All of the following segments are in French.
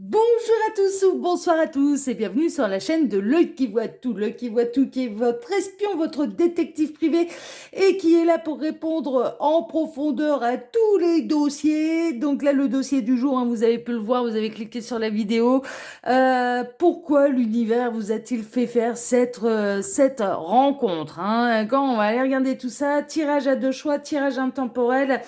Bonjour à tous ou bonsoir à tous et bienvenue sur la chaîne de L'œil qui voit tout. L'œil qui voit tout qui est votre espion, votre détective privé et qui est là pour répondre en profondeur à tous les dossiers. Donc là, le dossier du jour, vous avez pu le voir, vous avez cliqué sur la vidéo. Pourquoi l'univers vous a-t-il fait faire cette rencontre, Quand on va aller regarder tout ça, tirage à deux choix, tirage intemporel.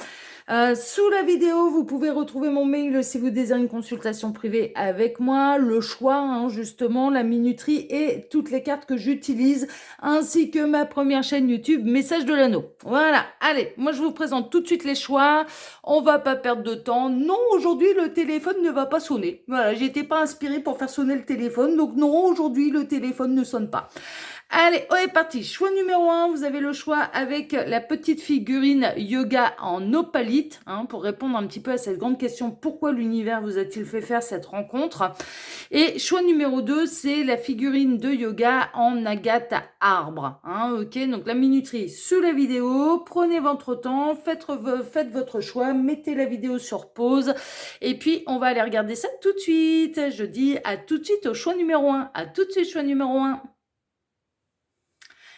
Sous la vidéo, vous pouvez retrouver mon mail si vous désirez une consultation privée avec moi, le choix, justement, la minuterie et toutes les cartes que j'utilise, ainsi que ma première chaîne YouTube, Message de l'Anneau. Voilà, allez, moi je vous présente tout de suite les choix, on va pas perdre de temps. Non, aujourd'hui le téléphone ne va pas sonner. Voilà, j'étais pas inspirée pour faire sonner le téléphone, donc non, aujourd'hui le téléphone ne sonne pas. Allez, on est parti. Choix numéro 1, vous avez le choix avec la petite figurine yoga en opalite, pour répondre un petit peu à cette grande question, pourquoi l'univers vous a-t-il fait faire cette rencontre? Et choix numéro 2, c'est la figurine de yoga en agate à arbre. Ok, donc la minuterie sous la vidéo, prenez votre temps, faites votre choix, mettez la vidéo sur pause, et puis on va aller regarder ça tout de suite. Je dis à tout de suite au choix numéro 1. À tout de suite, choix numéro 1.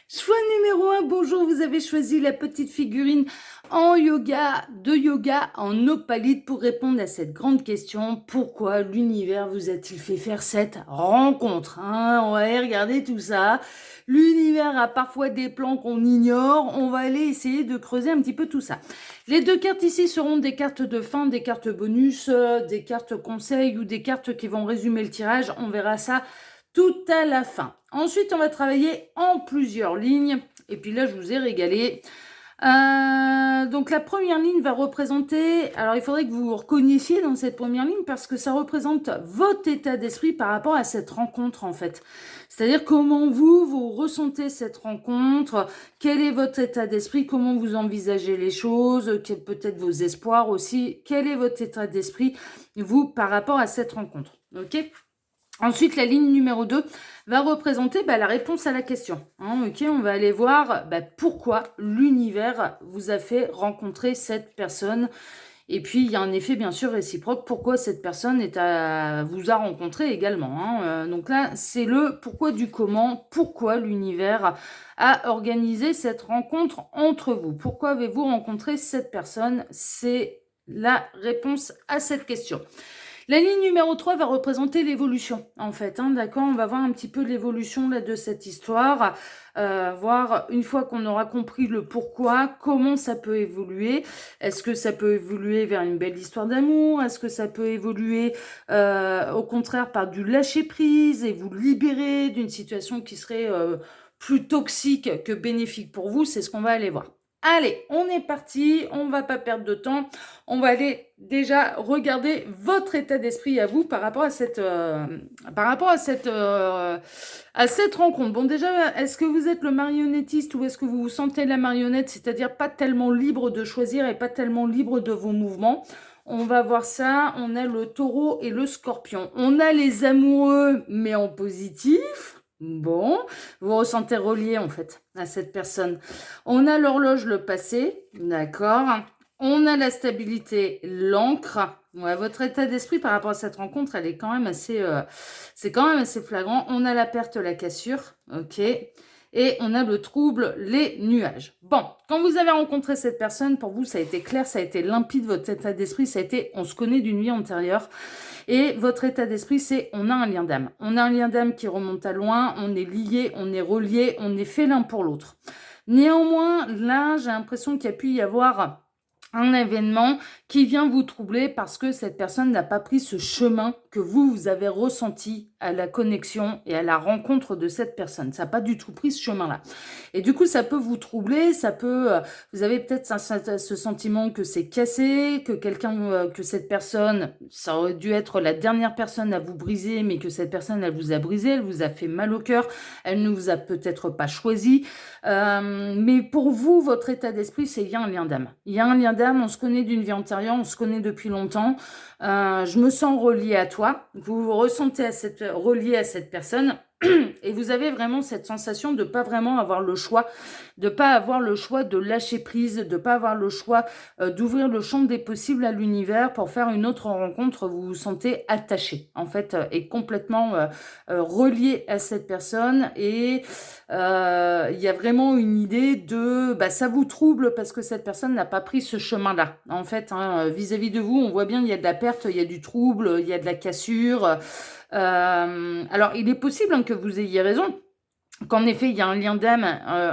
Choix numéro 1, bonjour, vous avez choisi la petite figurine de yoga en opalite pour répondre à cette grande question. Pourquoi l'univers vous a-t-il fait faire cette rencontre, On va aller regarder tout ça. L'univers a parfois des plans qu'on ignore. On va aller essayer de creuser un petit peu tout ça. Les deux cartes ici seront des cartes de fin, des cartes bonus, des cartes conseils ou des cartes qui vont résumer le tirage. On verra ça tout à la fin. Ensuite, on va travailler en plusieurs lignes. Et puis là, je vous ai régalé. Donc la première ligne va représenter, alors il faudrait que vous vous reconnaissiez dans cette première ligne parce que ça représente votre état d'esprit par rapport à cette rencontre en fait. C'est-à-dire comment vous ressentez cette rencontre, quel est votre état d'esprit, comment vous envisagez les choses, peut-être vos espoirs aussi, quel est votre état d'esprit vous par rapport à cette rencontre, ok ? Ensuite, la ligne numéro 2 va représenter la réponse à la question. Ok, on va aller voir pourquoi l'univers vous a fait rencontrer cette personne. Et puis, il y a un effet bien sûr réciproque. Pourquoi cette personne vous a rencontré également. Donc là, c'est le pourquoi du comment. Pourquoi l'univers a organisé cette rencontre entre vous. Pourquoi avez-vous rencontré cette personne? C'est la réponse à cette question. La ligne numéro 3 va représenter l'évolution, en fait. D'accord, on va voir un petit peu l'évolution de cette histoire, voir une fois qu'on aura compris le pourquoi, comment ça peut évoluer. Est-ce que ça peut évoluer vers une belle histoire d'amour? Est-ce que ça peut évoluer au contraire par du lâcher-prise et vous libérer d'une situation qui serait plus toxique que bénéfique pour vous? C'est ce qu'on va aller voir. Allez, on est parti, on va pas perdre de temps. On va aller déjà regarder votre état d'esprit à vous par rapport à cette rencontre. Bon, déjà, est-ce que vous êtes le marionnettiste ou est-ce que vous vous sentez la marionnette, c'est-à-dire pas tellement libre de choisir et pas tellement libre de vos mouvements? On va voir ça. On a le taureau et le scorpion. On a les amoureux, mais en positif. Bon, vous vous ressentez relié en fait à cette personne. On a l'horloge, le passé, d'accord. On a la stabilité, l'encre. Ouais, votre état d'esprit par rapport à cette rencontre, elle est quand même c'est quand même assez flagrant. On a la perte, la cassure, ok. Et on a le trouble, les nuages. Bon, quand vous avez rencontré cette personne, pour vous, ça a été clair, ça a été limpide, votre état d'esprit, ça a été, on se connaît d'une vie antérieure. Et votre état d'esprit, c'est on a un lien d'âme. On a un lien d'âme qui remonte à loin, on est liés, on est reliés, on est fait l'un pour l'autre. Néanmoins, là, j'ai l'impression qu'il y a pu y avoir un événement qui vient vous troubler parce que cette personne n'a pas pris ce chemin que vous avez ressenti à la connexion et à la rencontre de cette personne. Ça n'a pas du tout pris ce chemin-là. Et du coup, ça peut vous troubler, vous avez peut-être ce sentiment que c'est cassé, que cette personne, ça aurait dû être la dernière personne à vous briser, mais que cette personne, elle vous a brisé, elle vous a fait mal au cœur, elle ne vous a peut-être pas choisi. Mais pour vous, votre état d'esprit, c'est il y a un lien d'âme. Il y a un lien d'âme, on se connaît d'une vie antérieure, on se connaît depuis longtemps. Je me sens relié à toi. Vous vous ressentez relié à cette personne. Et vous avez vraiment cette sensation de ne pas vraiment avoir le choix, de ne pas avoir le choix de lâcher prise, de ne pas avoir le choix d'ouvrir le champ des possibles à l'univers pour faire une autre rencontre. Vous vous sentez attaché, en fait, et complètement relié à cette personne. Et il y a vraiment une idée de... ça vous trouble parce que cette personne n'a pas pris ce chemin-là. En fait, hein, vis-à-vis de vous, on voit bien il y a de la perte, il y a du trouble, il y a de la cassure. Alors, il est possible que vous ayez raison, qu'en effet, il y a un lien d'âme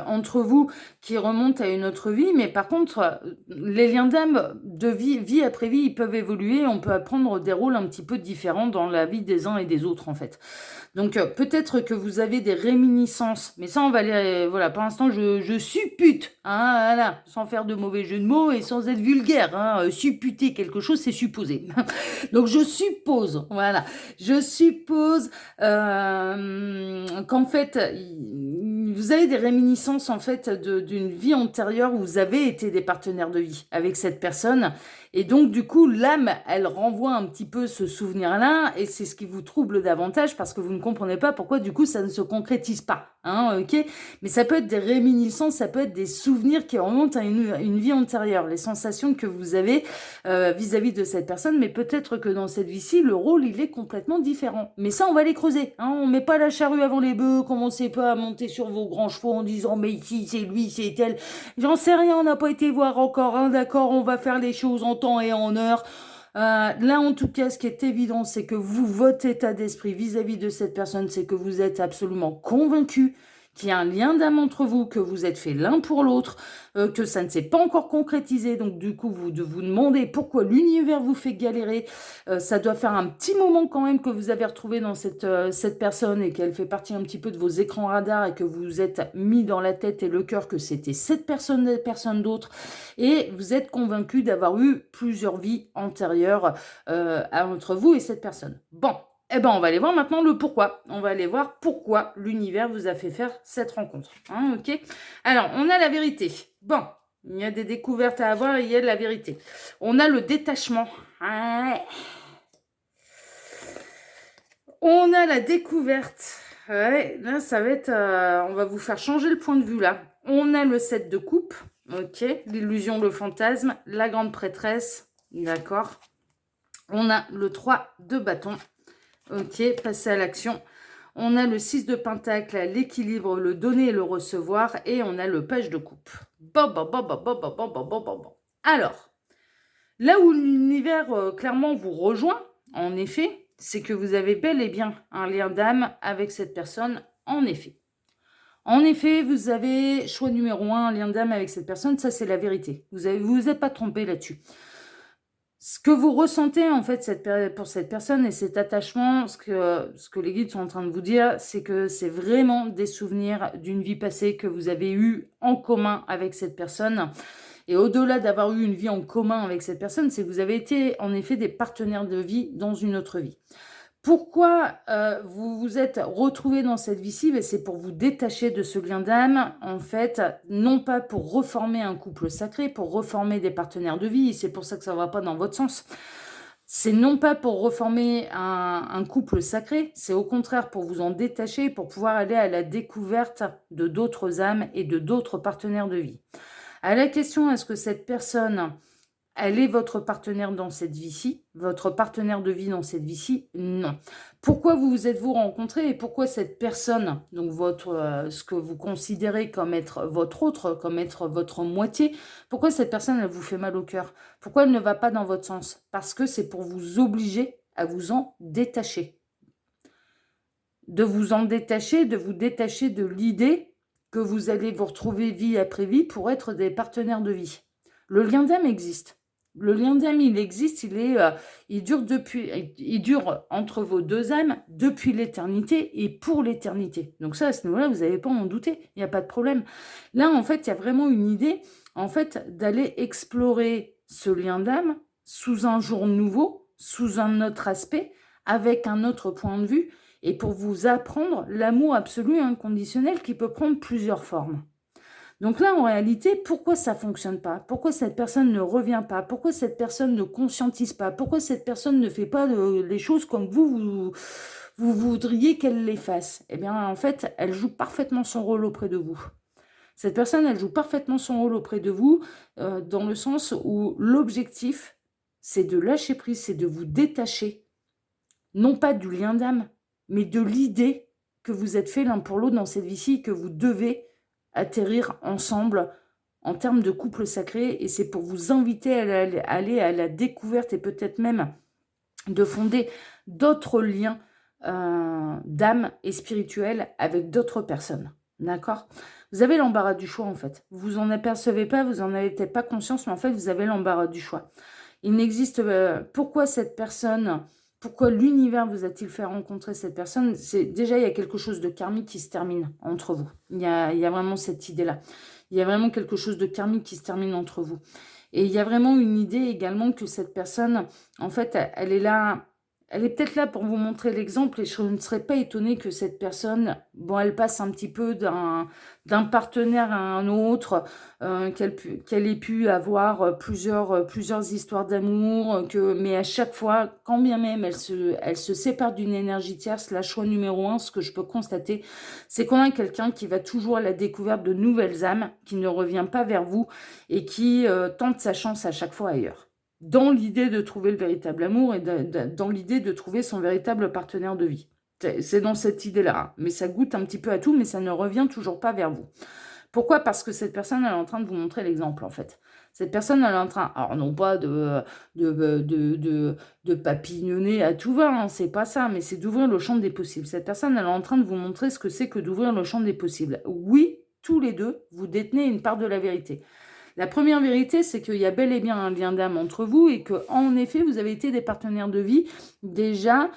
entre vous qui remonte à une autre vie, mais par contre, les liens d'âme de vie après vie, ils peuvent évoluer, on peut apprendre des rôles un petit peu différents dans la vie des uns et des autres, en fait. Donc, peut-être que vous avez des réminiscences, mais ça, on va les... Voilà, pour l'instant, je suppute, hein, voilà, sans faire de mauvais jeu de mots et sans être vulgaire, hein, supputer quelque chose, c'est supposer. Donc, je suppose, voilà, je suppose qu'en fait, vous avez des réminiscences, en fait, d'une vie antérieure où vous avez été des partenaires de vie avec cette personne. Et donc, du coup, l'âme, elle renvoie un petit peu ce souvenir-là, et c'est ce qui vous trouble davantage parce que vous ne comprenez pas pourquoi, du coup, ça ne se concrétise pas. Hein, ok. Mais ça peut être des réminiscences, ça peut être des souvenirs qui remontent à une vie antérieure, les sensations que vous avez vis-à-vis de cette personne, mais peut-être que dans cette vie-ci, le rôle, il est complètement différent. Mais ça, on va les creuser. Hein, on met pas la charrue avant les bœufs, commencez pas à monter sur vos grands chevaux en disant « mais ici, c'est lui, c'est elle ». J'en sais rien, on n'a pas été voir encore, hein, d'accord, on va faire les choses en temps et en heure. Là, en tout cas, ce qui est évident, c'est que vous, votre état d'esprit vis-à-vis de cette personne, c'est que vous êtes absolument convaincu qu'il y a un lien d'âme entre vous, que vous êtes fait l'un pour l'autre, que ça ne s'est pas encore concrétisé. Donc, du coup, vous demandez pourquoi l'univers vous fait galérer. Ça doit faire un petit moment quand même que vous avez retrouvé dans cette personne et qu'elle fait partie un petit peu de vos écrans radars et que vous vous êtes mis dans la tête et le cœur que c'était cette personne et personne d'autre. Et vous êtes convaincu d'avoir eu plusieurs vies antérieures entre vous et cette personne. Bon. Eh ben, on va aller voir maintenant le pourquoi. On va aller voir pourquoi l'univers vous a fait faire cette rencontre. Hein, ok. Alors, on a la vérité. Bon, il y a des découvertes à avoir et il y a de la vérité. On a le détachement. On a la découverte. Ouais, là, ça va être... on va vous faire changer le point de vue, là. On a le 7 de coupe. Ok. L'illusion, le fantasme. La grande prêtresse. D'accord. On a le 3 de bâton. Ok, passer à l'action. On a le 6 de pentacle, l'équilibre, le donner et le recevoir. Et on a le page de coupe. Alors, là où l'univers clairement vous rejoint, en effet, c'est que vous avez bel et bien un lien d'âme avec cette personne, en effet. En effet, vous avez choix numéro 1, un lien d'âme avec cette personne, ça c'est la vérité. Vous vous êtes pas trompé là-dessus. Ce que vous ressentez en fait pour cette personne et cet attachement, ce que les guides sont en train de vous dire, c'est que c'est vraiment des souvenirs d'une vie passée que vous avez eue en commun avec cette personne. Et au-delà d'avoir eu une vie en commun avec cette personne, c'est que vous avez été en effet des partenaires de vie dans une autre vie. Pourquoi vous vous êtes retrouvés dans cette vie-ci? C'est pour vous détacher de ce lien d'âme, en fait, non pas pour reformer un couple sacré, pour reformer des partenaires de vie, et c'est pour ça que ça ne va pas dans votre sens. C'est non pas pour reformer un couple sacré, c'est au contraire pour vous en détacher, pour pouvoir aller à la découverte de d'autres âmes et de d'autres partenaires de vie. À la question, est-ce que cette personne... elle est votre partenaire dans cette vie-ci, votre partenaire de vie dans cette vie-ci? Non. Pourquoi vous êtes-vous rencontrés et pourquoi cette personne, donc ce que vous considérez comme être votre autre, comme être votre moitié, pourquoi cette personne, elle vous fait mal au cœur? Pourquoi elle ne va pas dans votre sens? Parce que c'est pour vous obliger à vous en détacher. De vous en détacher, de vous détacher de l'idée que vous allez vous retrouver vie après vie pour être des partenaires de vie. Le lien d'âme existe. Le lien d'âme, il existe, il dure entre vos deux âmes depuis l'éternité et pour l'éternité. Donc ça, à ce niveau-là, vous n'avez pas à en douter, il n'y a pas de problème. Là, en fait, il y a vraiment une idée, en fait, d'aller explorer ce lien d'âme sous un jour nouveau, sous un autre aspect, avec un autre point de vue, et pour vous apprendre l'amour absolu inconditionnel qui peut prendre plusieurs formes. Donc là, en réalité, pourquoi ça ne fonctionne pas? Pourquoi cette personne ne revient pas? Pourquoi cette personne ne conscientise pas? Pourquoi cette personne ne fait pas les choses comme vous voudriez qu'elle les fasse? Eh bien, en fait, elle joue parfaitement son rôle auprès de vous. Cette personne, elle joue parfaitement son rôle auprès de vous, dans le sens où l'objectif, c'est de lâcher prise, c'est de vous détacher, non pas du lien d'âme, mais de l'idée que vous êtes fait l'un pour l'autre dans cette vie-ci et que vous devez atterrir ensemble en termes de couple sacré. Et c'est pour vous inviter à aller à la découverte et peut-être même de fonder d'autres liens d'âme et spirituels avec d'autres personnes. D'accord? Vous avez l'embarras du choix, en fait. Vous en apercevez pas, vous en avez peut-être pas conscience, mais en fait, vous avez l'embarras du choix. Il n'existe... pourquoi cette personne... Pourquoi l'univers vous a-t-il fait rencontrer cette personne? C'est déjà, il y a quelque chose de karmique qui se termine entre vous. Il y a vraiment cette idée-là. Il y a vraiment quelque chose de karmique qui se termine entre vous. Et il y a vraiment une idée également que cette personne, en fait, elle est là... Elle est peut-être là pour vous montrer l'exemple et je ne serais pas étonnée que cette personne, bon, elle passe un petit peu d'un partenaire à un autre, qu'elle ait pu avoir plusieurs histoires d'amour, mais à chaque fois, quand bien même elle se sépare d'une énergie tierce, la choix numéro 1, ce que je peux constater, c'est qu'on a quelqu'un qui va toujours à la découverte de nouvelles âmes, qui ne revient pas vers vous et qui tente sa chance à chaque fois ailleurs, dans l'idée de trouver le véritable amour et dans l'idée de trouver son véritable partenaire de vie. C'est dans cette idée-là, hein. Mais ça goûte un petit peu à tout, mais ça ne revient toujours pas vers vous. Pourquoi? Parce que cette personne, elle est en train de vous montrer l'exemple, en fait. Cette personne, elle est en train, alors non pas de papillonner à tout va, hein, c'est pas ça, mais c'est d'ouvrir le champ des possibles. Cette personne, elle est en train de vous montrer ce que c'est que d'ouvrir le champ des possibles. Oui, tous les deux, vous détenez une part de la vérité. La première vérité, c'est qu'il y a bel et bien un lien d'âme entre vous et que, en effet, vous avez été des partenaires de vie déjà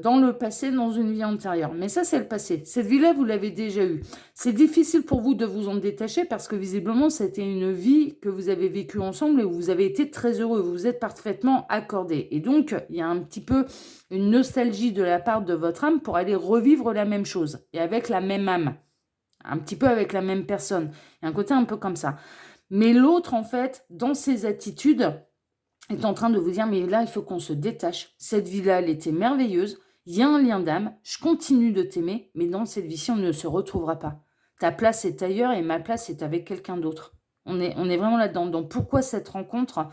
dans le passé, dans une vie antérieure. Mais ça, c'est le passé. Cette vie-là, vous l'avez déjà eue. C'est difficile pour vous de vous en détacher parce que visiblement, c'était une vie que vous avez vécue ensemble et où vous avez été très heureux. Vous vous êtes parfaitement accordés. Et donc, il y a un petit peu une nostalgie de la part de votre âme pour aller revivre la même chose et avec la même âme. Un petit peu avec la même personne. Il y a un côté un peu comme ça. Mais l'autre, en fait, dans ses attitudes, est en train de vous dire, mais là, il faut qu'on se détache. Cette vie-là, elle était merveilleuse. Il y a un lien d'âme. Je continue de t'aimer, mais dans cette vie-ci, on ne se retrouvera pas. Ta place est ailleurs et ma place est avec quelqu'un d'autre. On est vraiment là-dedans. Donc, pourquoi cette rencontre?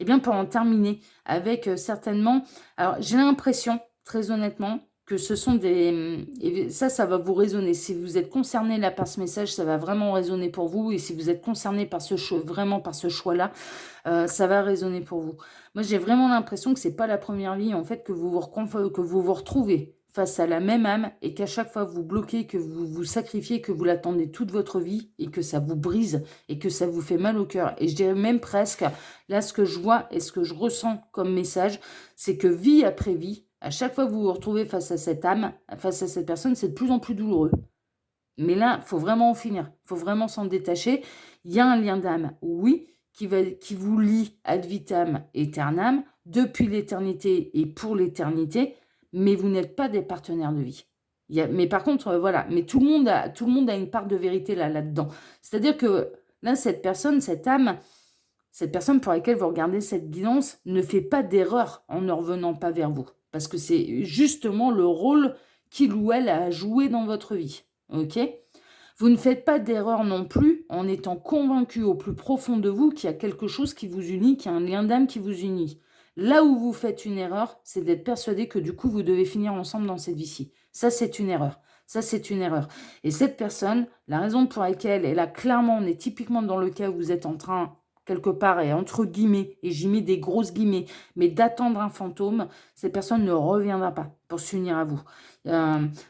Eh bien, pour en terminer avec certainement... Alors, j'ai l'impression, très honnêtement, que ce sont des... Et ça va vous résonner. Si vous êtes concerné là par ce message, ça va vraiment résonner pour vous. Et si vous êtes concerné par ce choix, vraiment par ce choix-là, ça va résonner pour vous. Moi, j'ai vraiment l'impression que c'est pas la première vie, en fait, que vous vous retrouvez face à la même âme et qu'à chaque fois vous bloquez, que vous vous sacrifiez, que vous l'attendez toute votre vie et que ça vous brise et que ça vous fait mal au cœur. Et je dirais même presque, là, ce que je vois et ce que je ressens comme message, c'est que vie après vie, à chaque fois que vous vous retrouvez face à cette âme, face à cette personne, c'est de plus en plus douloureux. Mais là, il faut vraiment en finir. Il faut vraiment s'en détacher. Il y a un lien d'âme, oui, qui vous lie ad vitam aeternam, depuis l'éternité et pour l'éternité, mais vous n'êtes pas des partenaires de vie. Mais par contre, voilà, mais tout le monde a une part de vérité là-dedans. C'est-à-dire que là, cette personne, cette âme, cette personne pour laquelle vous regardez cette guidance ne fait pas d'erreur en ne revenant pas vers vous. Parce que c'est justement le rôle qu'il ou elle a joué dans votre vie. Ok ? Vous ne faites pas d'erreur non plus en étant convaincu au plus profond de vous qu'il y a quelque chose qui vous unit, qu'il y a un lien d'âme qui vous unit. Là où vous faites une erreur, c'est d'être persuadé que du coup, vous devez finir ensemble dans cette vie-ci. Ça, c'est une erreur. Ça, c'est une erreur. Et cette personne, la raison pour laquelle, et là, clairement, on est typiquement dans le cas où vous êtes en train, quelque part, et entre guillemets, et j'y mets des grosses guillemets, mais d'attendre un fantôme, cette personne ne reviendra pas pour s'unir à vous.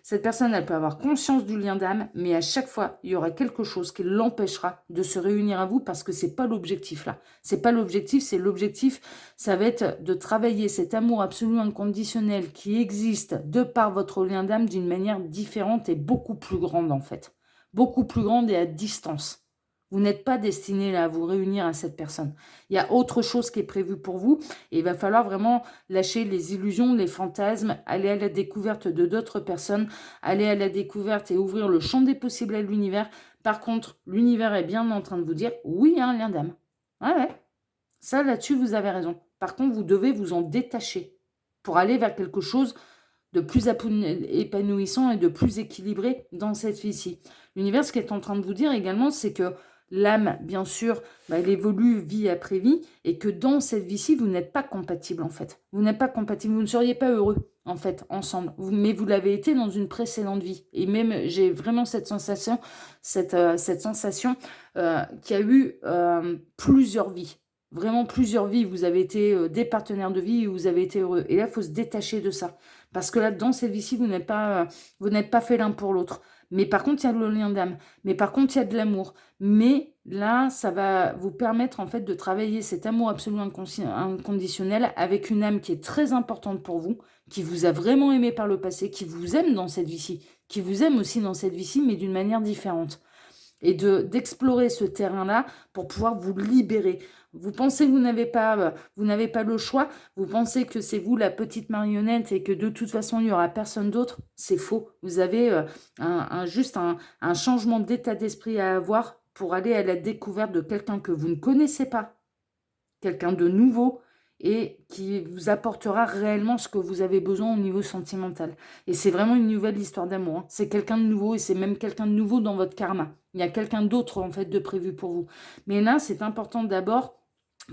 Cette personne, elle peut avoir conscience du lien d'âme, mais à chaque fois, il y aura quelque chose qui l'empêchera de se réunir à vous parce que c'est pas l'objectif là. C'est pas l'objectif, c'est l'objectif, ça va être de travailler cet amour absolu inconditionnel qui existe de par votre lien d'âme d'une manière différente et beaucoup plus grande en fait. Beaucoup plus grande et à distance. Vous n'êtes pas destiné là, à vous réunir à cette personne. Il y a autre chose qui est prévu pour vous et il va falloir vraiment lâcher les illusions, les fantasmes, aller à la découverte de d'autres personnes, aller à la découverte et ouvrir le champ des possibles à l'univers Par contre, l'univers est bien en train de vous dire, oui, il y a un lien d'âme. Ouais. Ça, là-dessus, vous avez raison. Par contre, vous devez vous en détacher pour aller vers quelque chose de plus épanouissant et de plus équilibré dans cette vie-ci. L'univers, ce qui est en train de vous dire également, c'est que l'âme, bien sûr, elle évolue vie après vie et que dans cette vie-ci, vous n'êtes pas compatible en fait. Vous n'êtes pas compatible, vous ne seriez pas heureux en fait ensemble. Mais vous l'avez été dans une précédente vie. Et même, j'ai vraiment cette sensation, qu'il y a eu plusieurs vies. Vraiment plusieurs vies. Vous avez été des partenaires de vie et vous avez été heureux. Et là, il faut se détacher de ça. Parce que là, dans cette vie-ci, vous n'êtes pas fait l'un pour l'autre. Mais par contre, il y a le lien d'âme. Mais par contre, il y a de l'amour. Mais là, ça va vous permettre en fait de travailler cet amour absolument inconditionnel avec une âme qui est très importante pour vous, qui vous a vraiment aimé par le passé, qui vous aime dans cette vie-ci, qui vous aime aussi dans cette vie-ci, mais d'une manière différente. Et d'explorer ce terrain-là pour pouvoir vous libérer. Vous pensez que vous n'avez pas le choix, vous pensez que c'est vous la petite marionnette et que de toute façon il n'y aura personne d'autre, c'est faux. Vous avez juste un changement d'état d'esprit à avoir pour aller à la découverte de quelqu'un que vous ne connaissez pas, quelqu'un de nouveau et qui vous apportera réellement ce que vous avez besoin au niveau sentimental. Et c'est vraiment une nouvelle histoire d'amour. Hein. C'est quelqu'un de nouveau et c'est même quelqu'un de nouveau dans votre karma. Il y a quelqu'un d'autre en fait de prévu pour vous. Mais là, c'est important d'abord.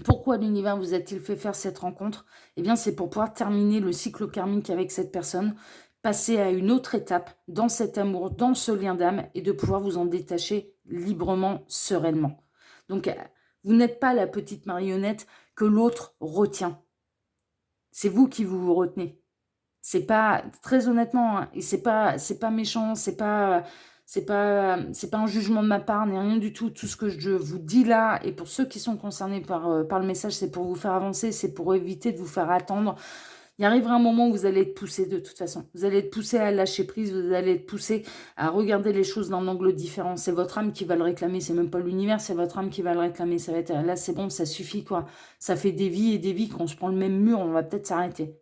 Pourquoi l'univers vous a-t-il fait faire cette rencontre? Eh bien, c'est pour pouvoir terminer le cycle karmique avec cette personne, passer à une autre étape dans cet amour, dans ce lien d'âme et de pouvoir vous en détacher librement, sereinement. Donc, vous n'êtes pas la petite marionnette que l'autre retient. C'est vous qui vous retenez. C'est pas, très honnêtement, hein, et c'est pas méchant, c'est pas un jugement de ma part, ni rien du tout. Tout ce que je vous dis là, et pour ceux qui sont concernés par le message, c'est pour vous faire avancer, c'est pour éviter de vous faire attendre. Il arrivera un moment où vous allez être poussé de toute façon. Vous allez être poussé à lâcher prise, vous allez être poussé à regarder les choses d'un angle différent. C'est votre âme qui va le réclamer, c'est même pas l'univers, c'est votre âme qui va le réclamer. Ça va être là, c'est bon, ça suffit quoi. Ça fait des vies et des vies qu'on se prend le même mur, on va peut-être s'arrêter.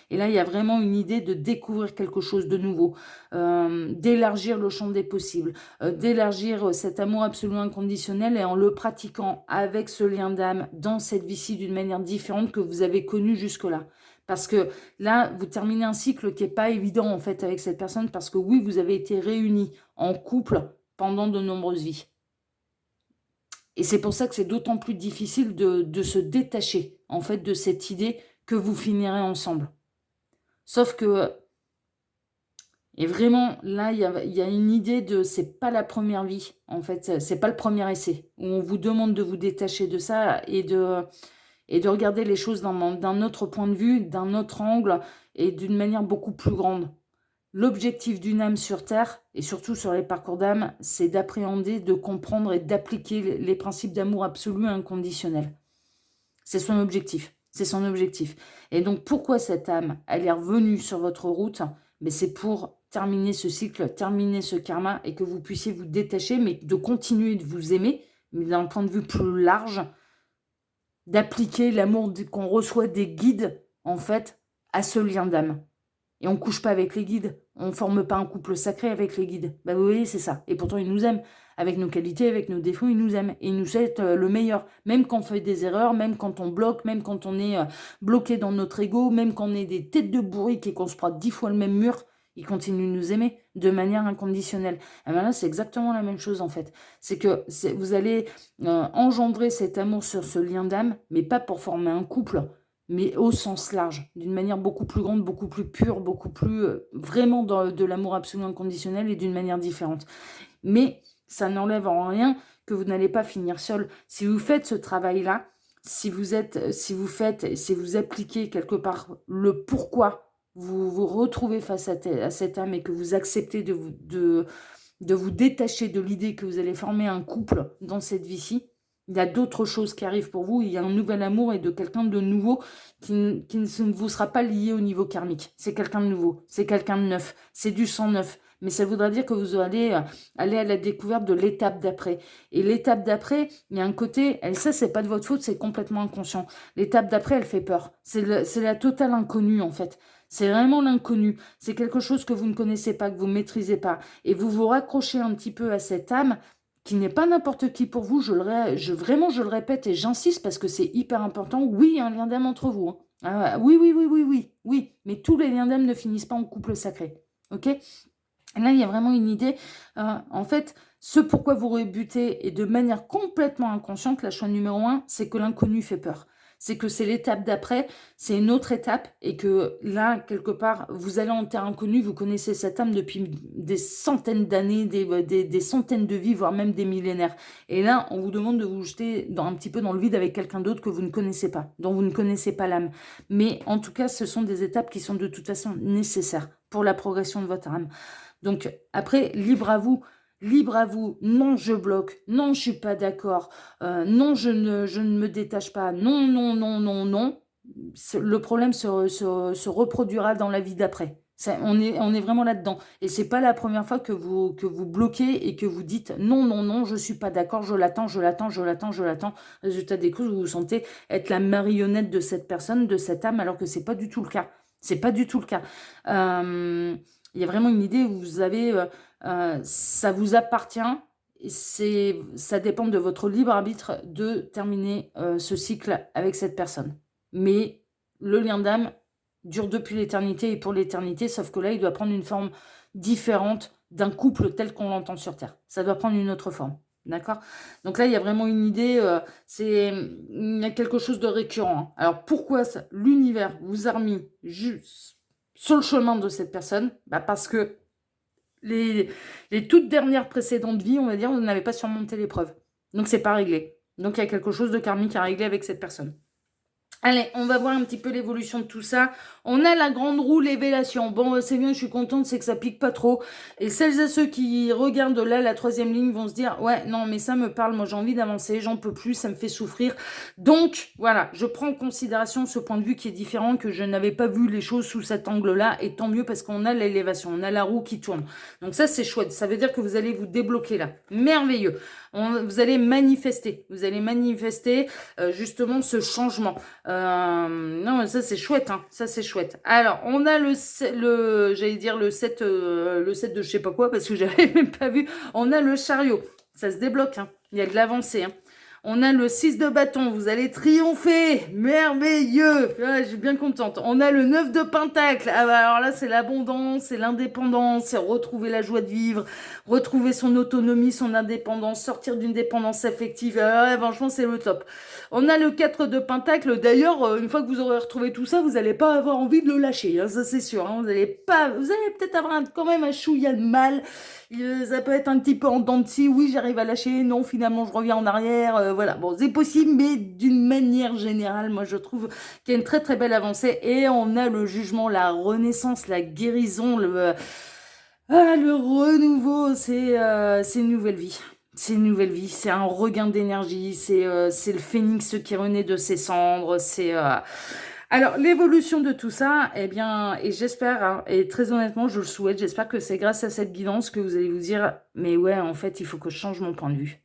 Et là, il y a vraiment une idée de découvrir quelque chose de nouveau, d'élargir le champ des possibles, d'élargir cet amour absolument inconditionnel et en le pratiquant avec ce lien d'âme dans cette vie-ci d'une manière différente que vous avez connue jusque-là. Parce que là, vous terminez un cycle qui n'est pas évident en fait avec cette personne parce que oui, vous avez été réunis en couple pendant de nombreuses vies. Et c'est pour ça que c'est d'autant plus difficile de se détacher en fait de cette idée que vous finirez ensemble. Sauf que, et vraiment, là, il y a une idée de c'est pas la première vie, en fait, c'est pas le premier essai où on vous demande de vous détacher de ça et de regarder les choses d'un autre point de vue, d'un autre angle et d'une manière beaucoup plus grande. L'objectif d'une âme sur Terre, et surtout sur les parcours d'âme, c'est d'appréhender, de comprendre et d'appliquer les principes d'amour absolu et inconditionnel. C'est son objectif. Et donc, pourquoi cette âme, elle est revenue sur votre route? Mais c'est pour terminer ce cycle, terminer ce karma et que vous puissiez vous détacher, mais de continuer de vous aimer, mais d'un point de vue plus large, d'appliquer l'amour qu'on reçoit des guides, en fait, à ce lien d'âme. Et on ne couche pas avec les guides, on ne forme pas un couple sacré avec les guides. Bah vous voyez, c'est ça. Et pourtant, ils nous aiment. Avec nos qualités, avec nos défauts, ils nous aiment. Et ils nous souhaitent le meilleur. Même quand on fait des erreurs, même quand on bloque, même quand on est bloqué dans notre ego, même quand on est des têtes de bourrique et qu'on se prend 10 fois le même mur, ils continuent de nous aimer de manière inconditionnelle. Et bien là, c'est exactement la même chose en fait. C'est que vous allez engendrer cet amour sur ce lien d'âme, mais pas pour former un couple, mais au sens large, d'une manière beaucoup plus grande, beaucoup plus pure, beaucoup plus vraiment de l'amour absolument inconditionnel et d'une manière différente. Mais ça n'enlève en rien que vous n'allez pas finir seul. Si vous faites ce travail-là, si vous appliquez quelque part le pourquoi vous vous retrouvez face à cette âme et que vous acceptez de vous détacher de l'idée que vous allez former un couple dans cette vie-ci, il y a d'autres choses qui arrivent pour vous, il y a un nouvel amour et de quelqu'un de nouveau qui ne vous sera pas lié au niveau karmique. C'est quelqu'un de nouveau, c'est quelqu'un de neuf, c'est du sang neuf. Mais ça voudra dire que vous allez aller à la découverte de l'étape d'après. Et l'étape d'après, il y a un côté, et ça c'est pas de votre faute, c'est complètement inconscient. L'étape d'après, elle fait peur. C'est la totale inconnue en fait. C'est vraiment l'inconnu. C'est quelque chose que vous ne connaissez pas, que vous ne maîtrisez pas. Et vous vous raccrochez un petit peu à cette âme qui n'est pas n'importe qui pour vous. Vraiment, je le répète et j'insiste parce que c'est hyper important. Oui, il y a un lien d'âme entre vous. Hein. Ah, oui, oui, oui, oui, oui, oui. Mais tous les liens d'âme ne finissent pas en couple sacré. OK? Et là, il y a vraiment une idée. En fait, ce pourquoi vous rebutez et de manière complètement inconsciente, la choix numéro 1, c'est que l'inconnu fait peur. C'est que c'est l'étape d'après, c'est une autre étape et que là, quelque part, vous allez en terre inconnue, vous connaissez cette âme depuis des centaines d'années, des centaines de vies, voire même des millénaires. Et là, on vous demande de vous jeter un petit peu dans le vide avec quelqu'un d'autre que vous ne connaissez pas, dont vous ne connaissez pas l'âme. Mais en tout cas, ce sont des étapes qui sont de toute façon nécessaires pour la progression de votre âme. Donc après, libre à vous. Libre à vous, non je bloque, non je suis pas d'accord, non je ne me détache pas, non, non, non, non, non. Le problème se reproduira dans la vie d'après. On est vraiment là-dedans. Et c'est pas la première fois que vous bloquez et que vous dites non, non, non, je suis pas d'accord, je l'attends, je l'attends, je l'attends, je l'attends. Résultat des courses, vous vous sentez être la marionnette de cette personne, de cette âme, alors que c'est pas du tout le cas. C'est pas du tout le cas. Il y a vraiment une idée où vous avez, ça vous appartient, et ça dépend de votre libre arbitre de terminer ce cycle avec cette personne. Mais le lien d'âme dure depuis l'éternité et pour l'éternité, sauf que là, il doit prendre une forme différente d'un couple tel qu'on l'entend sur Terre. Ça doit prendre une autre forme. D'accord? Donc là, il y a vraiment une idée, il y a quelque chose de récurrent. Hein. Alors pourquoi l'univers vous a remis juste sur le chemin de cette personne? Parce que les toutes dernières précédentes vies, on va dire, vous n'avez pas surmonté l'épreuve. Donc c'est pas réglé. Donc il y a quelque chose de karmique à régler avec cette personne. Allez, on va voir un petit peu l'évolution de tout ça. On a la grande roue l'évélation. Bon, c'est bien, je suis contente, c'est que ça pique pas trop. Et celles et ceux qui regardent là la 3e ligne vont se dire « Ouais, non, mais ça me parle, moi j'ai envie d'avancer, j'en peux plus, ça me fait souffrir. » Donc, voilà, je prends en considération ce point de vue qui est différent, que je n'avais pas vu les choses sous cet angle-là. Et tant mieux parce qu'on a l'élévation, on a la roue qui tourne. Donc ça, c'est chouette. Ça veut dire que vous allez vous débloquer là. Merveilleux. Vous allez manifester. Vous allez manifester justement ce changement. Non, ça c'est chouette, hein. Ça c'est chouette. Alors, on a j'allais dire le 7 de je sais pas quoi, parce que j'avais même pas vu. On a le chariot. Ça se débloque, hein. Il y a de l'avancée, hein. On a le 6 de bâton, vous allez triompher, merveilleux, je suis bien contente. On a le 9 de pentacle, alors là c'est l'abondance, c'est l'indépendance, c'est retrouver la joie de vivre, retrouver son autonomie, son indépendance, sortir d'une dépendance affective, franchement c'est le top. On a le 4 de pentacle, d'ailleurs une fois que vous aurez retrouvé tout ça, vous n'allez pas avoir envie de le lâcher, hein, ça c'est sûr, hein, vous allez peut-être avoir quand même un chouïa de mal. Ça peut être un petit peu en dents de scie, oui j'arrive à lâcher, non finalement je reviens en arrière, voilà, bon c'est possible, mais d'une manière générale, moi je trouve qu'il y a une très très belle avancée, et on a le jugement, la renaissance, la guérison, le renouveau, c'est une nouvelle vie. C'est une nouvelle vie, c'est un regain d'énergie, c'est le phénix qui renaît de ses cendres, c'est... Alors, l'évolution de tout ça, eh bien, et j'espère, hein, et très honnêtement, je le souhaite, j'espère que c'est grâce à cette guidance que vous allez vous dire, mais ouais, en fait, il faut que je change mon point de vue.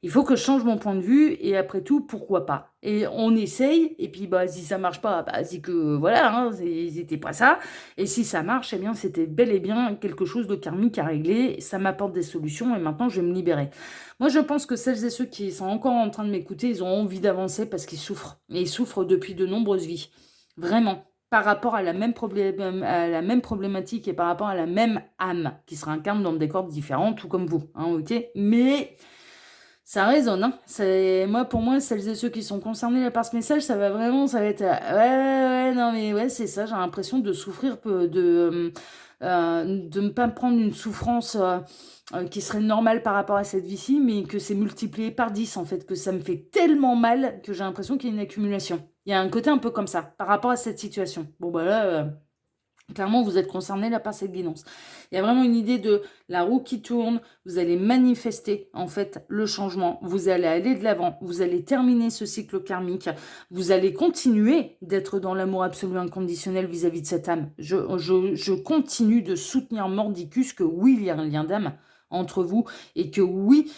Il faut que je change mon point de vue, et après tout, pourquoi pas? Et on essaye, et puis si ça marche pas, c'est que voilà, hein, c'était pas ça. Et si ça marche, eh bien c'était bel et bien quelque chose de karmique à régler, ça m'apporte des solutions, et maintenant je vais me libérer. Moi je pense que celles et ceux qui sont encore en train de m'écouter, ils ont envie d'avancer parce qu'ils souffrent. Et ils souffrent depuis de nombreuses vies. Vraiment. Par rapport à la même problématique et par rapport à la même âme, qui se réincarne dans des corps différents, tout comme vous, hein, ok? Mais... ça résonne, hein. Pour moi, celles et ceux qui sont concernés par ce message, ça va être, ouais, non, mais ouais, c'est ça, j'ai l'impression de souffrir, de ne pas prendre une souffrance qui serait normale par rapport à cette vie-ci, mais que c'est multiplié par 10, en fait, que ça me fait tellement mal que j'ai l'impression qu'il y a une accumulation. Il y a un côté un peu comme ça, par rapport à cette situation. Bon, là... clairement, vous êtes concerné là par cette guidance. Il y a vraiment une idée de la roue qui tourne, vous allez manifester en fait le changement, vous allez aller de l'avant, vous allez terminer ce cycle karmique, vous allez continuer d'être dans l'amour absolu inconditionnel vis-à-vis de cette âme. Je continue de soutenir mordicus que oui, il y a un lien d'âme entre vous et que oui,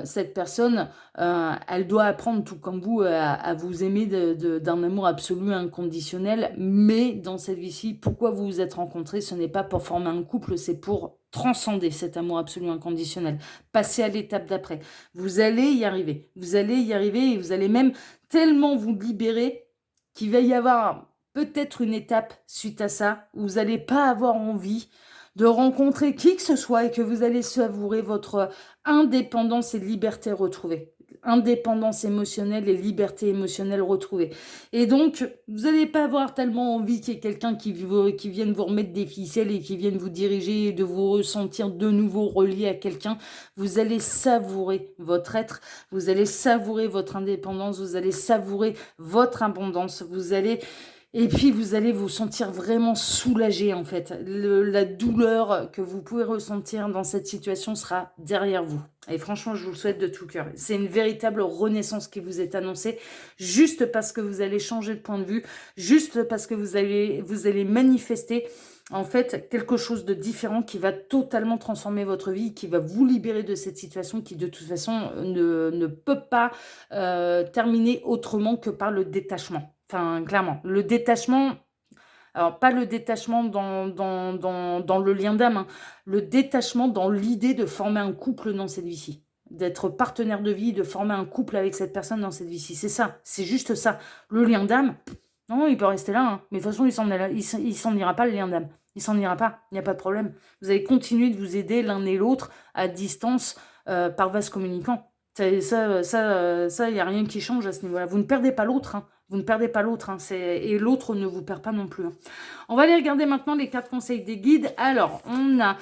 cette personne, elle doit apprendre, tout comme vous, à vous aimer d'un amour absolu, inconditionnel. Mais dans cette vie-ci, pourquoi vous vous êtes rencontrés? Ce n'est pas pour former un couple, c'est pour transcender cet amour absolu, inconditionnel. Passer à l'étape d'après. Vous allez y arriver. Vous allez y arriver et vous allez même tellement vous libérer qu'il va y avoir peut-être une étape suite à ça où vous n'allez pas avoir envie de rencontrer qui que ce soit et que vous allez savourer votre indépendance et liberté retrouvée. Indépendance émotionnelle et liberté émotionnelle retrouvée. Et donc, vous n'allez pas avoir tellement envie qu'il y ait quelqu'un qui vienne vous remettre des ficelles et qui vienne vous diriger et de vous ressentir de nouveau relié à quelqu'un. Vous allez savourer votre être, vous allez savourer votre indépendance, vous allez savourer votre abondance, et puis, vous allez vous sentir vraiment soulagé, en fait. La douleur que vous pouvez ressentir dans cette situation sera derrière vous. Et franchement, je vous le souhaite de tout cœur. C'est une véritable renaissance qui vous est annoncée, juste parce que vous allez changer de point de vue, juste parce que vous allez manifester, en fait, quelque chose de différent qui va totalement transformer votre vie, qui va vous libérer de cette situation qui, de toute façon, ne peut pas terminer autrement que par le détachement. Enfin, clairement, le détachement, alors pas le détachement dans le lien d'âme, hein, le détachement dans l'idée de former un couple dans cette vie-ci, d'être partenaire de vie, de former un couple avec cette personne dans cette vie-ci. C'est ça, c'est juste ça. Le lien d'âme, non, il peut rester là, hein, mais de toute façon, il s'en ira pas, le lien d'âme. Il s'en ira pas, il n'y a pas de problème. Vous allez continuer de vous aider l'un et l'autre à distance par vase communicant. Il n'y a rien qui change à ce niveau-là. Vous ne perdez pas l'autre, hein. Vous ne perdez pas l'autre, hein. Et l'autre ne vous perd pas non plus, hein. On va aller regarder maintenant les 4 conseils des guides. Alors, on a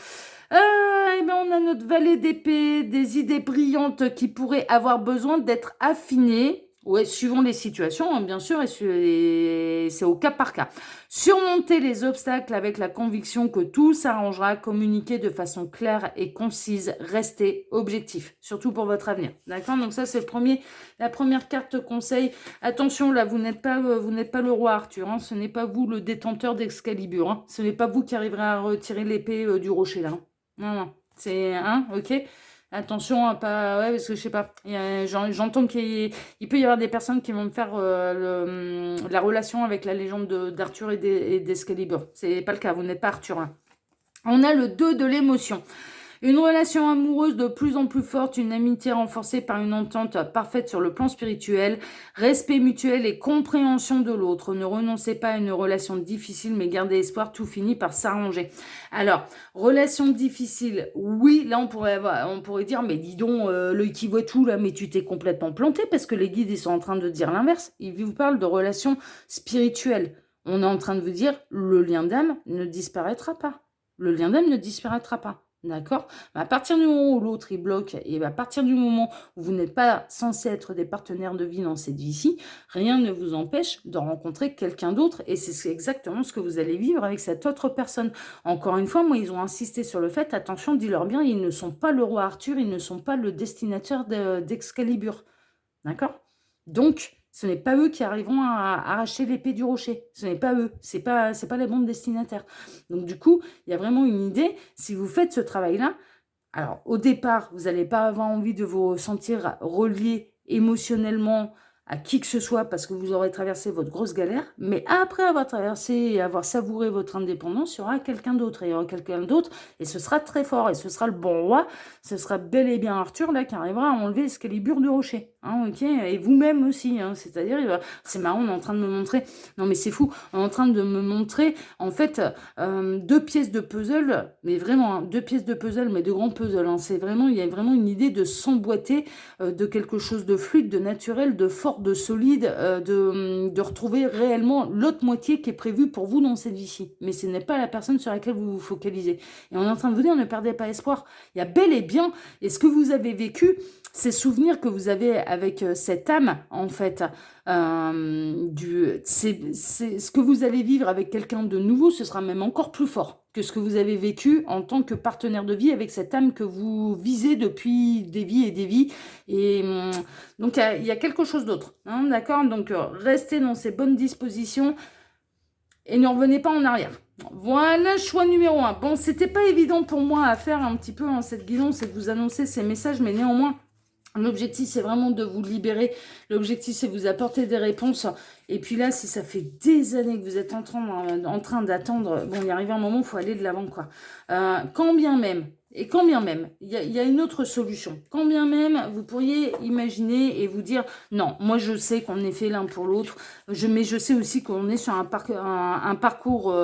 notre valet d'épée, des idées brillantes qui pourraient avoir besoin d'être affinées. Ouais, suivant les situations, hein, bien sûr, et c'est au cas par cas. Surmonter les obstacles avec la conviction que tout s'arrangera, communiquer de façon claire et concise, rester objectif, surtout pour votre avenir. D'accord? Donc ça, c'est la première carte conseil. Attention, là, vous n'êtes pas le roi Arthur, hein, ce n'est pas vous le détenteur d'Excalibur, hein, ce n'est pas vous qui arriverez à retirer l'épée du rocher, là. Hein. Non, c'est, ok? Attention à pas... Ouais, parce que je sais pas. J'entends qu'il peut y avoir des personnes qui vont me faire la relation avec la légende d'Arthur et d'Excalibur. C'est pas le cas, vous n'êtes pas Arthur, là. On a le 2 de l'émotion. Une relation amoureuse de plus en plus forte, une amitié renforcée par une entente parfaite sur le plan spirituel, respect mutuel et compréhension de l'autre. Ne renoncez pas à une relation difficile, mais gardez espoir, tout finit par s'arranger. Alors, relation difficile, oui, là on pourrait dire, mais dis donc, l'œil qui voit tout, là, mais tu t'es complètement planté, parce que les guides, ils sont en train de dire l'inverse. Ils vous parlent de relation spirituelle. On est en train de vous dire, le lien d'âme ne disparaîtra pas. Le lien d'âme ne disparaîtra pas. D'accord? À partir du moment où l'autre il bloque et à partir du moment où vous n'êtes pas censé être des partenaires de vie dans cette vie-ci, rien ne vous empêche de rencontrer quelqu'un d'autre et c'est exactement ce que vous allez vivre avec cette autre personne. Encore une fois, moi, ils ont insisté sur le fait, attention, dis-leur bien, ils ne sont pas le roi Arthur, ils ne sont pas le destinataire d'Excalibur. D'accord? Donc, ce n'est pas eux qui arriveront à arracher l'épée du rocher. Ce n'est pas eux. C'est pas les bons destinataires. Donc, du coup, il y a vraiment une idée. Si vous faites ce travail-là, alors, au départ, vous n'allez pas avoir envie de vous sentir relié émotionnellement à qui que ce soit parce que vous aurez traversé votre grosse galère. Mais après avoir traversé et avoir savouré votre indépendance, il y aura quelqu'un d'autre. Il y aura quelqu'un d'autre et ce sera très fort. Et ce sera le bon roi. Ce sera bel et bien Arthur là qui arrivera à enlever Excalibur du rocher. Hein, ok, et vous-même aussi. Hein, c'est-à-dire, c'est marrant, on est en train de me montrer... Non mais c'est fou. On est en train de me montrer, en fait, 2 pièces de puzzle. Mais vraiment, hein, 2 pièces de puzzle, mais de grands puzzles. Hein, c'est vraiment... Il y a vraiment une idée de s'emboîter de quelque chose de fluide, de naturel, de fort, de solide, de retrouver réellement l'autre moitié qui est prévue pour vous dans cette vie-ci. Mais ce n'est pas la personne sur laquelle vous vous focalisez. Et on est en train de vous dire, ne perdez pas espoir. Il y a bel et bien, et ce que vous avez vécu, ces souvenirs que vous avez avec cette âme, en fait, c'est ce que vous allez vivre avec quelqu'un de nouveau, ce sera même encore plus fort que ce que vous avez vécu en tant que partenaire de vie avec cette âme que vous visez depuis des vies et des vies. Et donc, il y a quelque chose d'autre, hein, d'accord? Donc, restez dans ces bonnes dispositions et ne revenez pas en arrière. Voilà, choix numéro un. Bon, c'était pas évident pour moi à faire un petit peu en cette guidance et de vous annoncer ces messages, mais néanmoins, l'objectif, c'est vraiment de vous libérer. L'objectif, c'est de vous apporter des réponses. Et puis là, si ça fait des années que vous êtes en train d'attendre, bon, il arrive un moment, il faut aller de l'avant, quoi. Quand bien même, il y a une autre solution. Quand bien même, vous pourriez imaginer et vous dire, non, moi je sais qu'on est fait l'un pour l'autre, mais je sais aussi qu'on est sur un parcours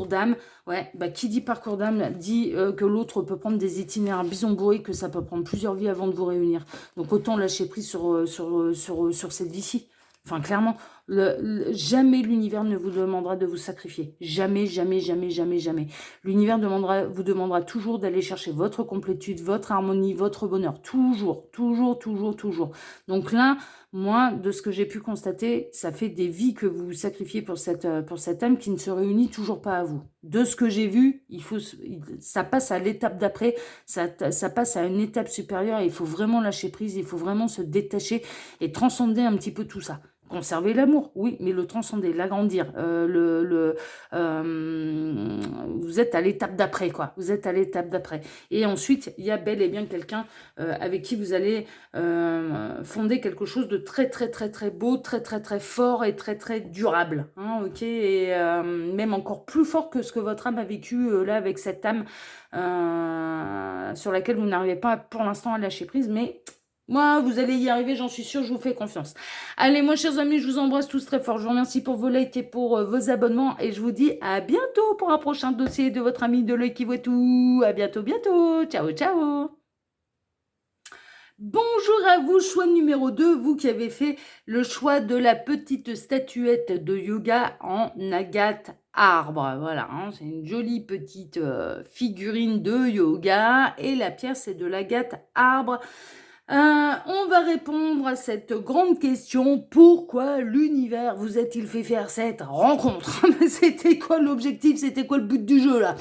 d'âme. Ouais, bah qui dit parcours d'âme dit que l'autre peut prendre des itinéraires bison bourrés, que ça peut prendre plusieurs vies avant de vous réunir. Donc autant lâcher prise sur cette vie-ci. Enfin, clairement, jamais l'univers ne vous demandera de vous sacrifier. Jamais, jamais, jamais, jamais, jamais. L'univers vous demandera toujours d'aller chercher votre complétude, votre harmonie, votre bonheur. Toujours, toujours, toujours, toujours. Donc là, moi, de ce que j'ai pu constater, ça fait des vies que vous vous sacrifiez pour cette âme qui ne se réunit toujours pas à vous. De ce que j'ai vu, ça passe à l'étape d'après, ça passe à une étape supérieure et il faut vraiment lâcher prise, il faut vraiment se détacher et transcender un petit peu tout ça. Conserver l'amour, oui, mais le transcender, l'agrandir. Vous êtes à l'étape d'après, quoi. Vous êtes à l'étape d'après. Et ensuite, il y a bel et bien quelqu'un avec qui vous allez fonder quelque chose de très, très, très, très beau, très, très, très fort et très, très durable. Hein, ok, et même encore plus fort que ce que votre âme a vécu là avec cette âme sur laquelle vous n'arrivez pas pour l'instant à lâcher prise, mais moi, vous allez y arriver, j'en suis sûre, je vous fais confiance. Allez, moi, chers amis, je vous embrasse tous très fort. Je vous remercie pour vos likes et pour vos abonnements. Et je vous dis à bientôt pour un prochain dossier de votre ami de l'œil qui voit tout. À bientôt, bientôt. Ciao, ciao. Bonjour à vous, choix numéro 2, vous qui avez fait le choix de la petite statuette de yoga en agate arbre. Voilà, hein, c'est une jolie petite figurine de yoga et la pierre c'est de l'agate arbre. On va répondre à cette grande question. Pourquoi l'univers vous a-t-il fait faire cette rencontre? C'était quoi l'objectif? C'était quoi le but du jeu là?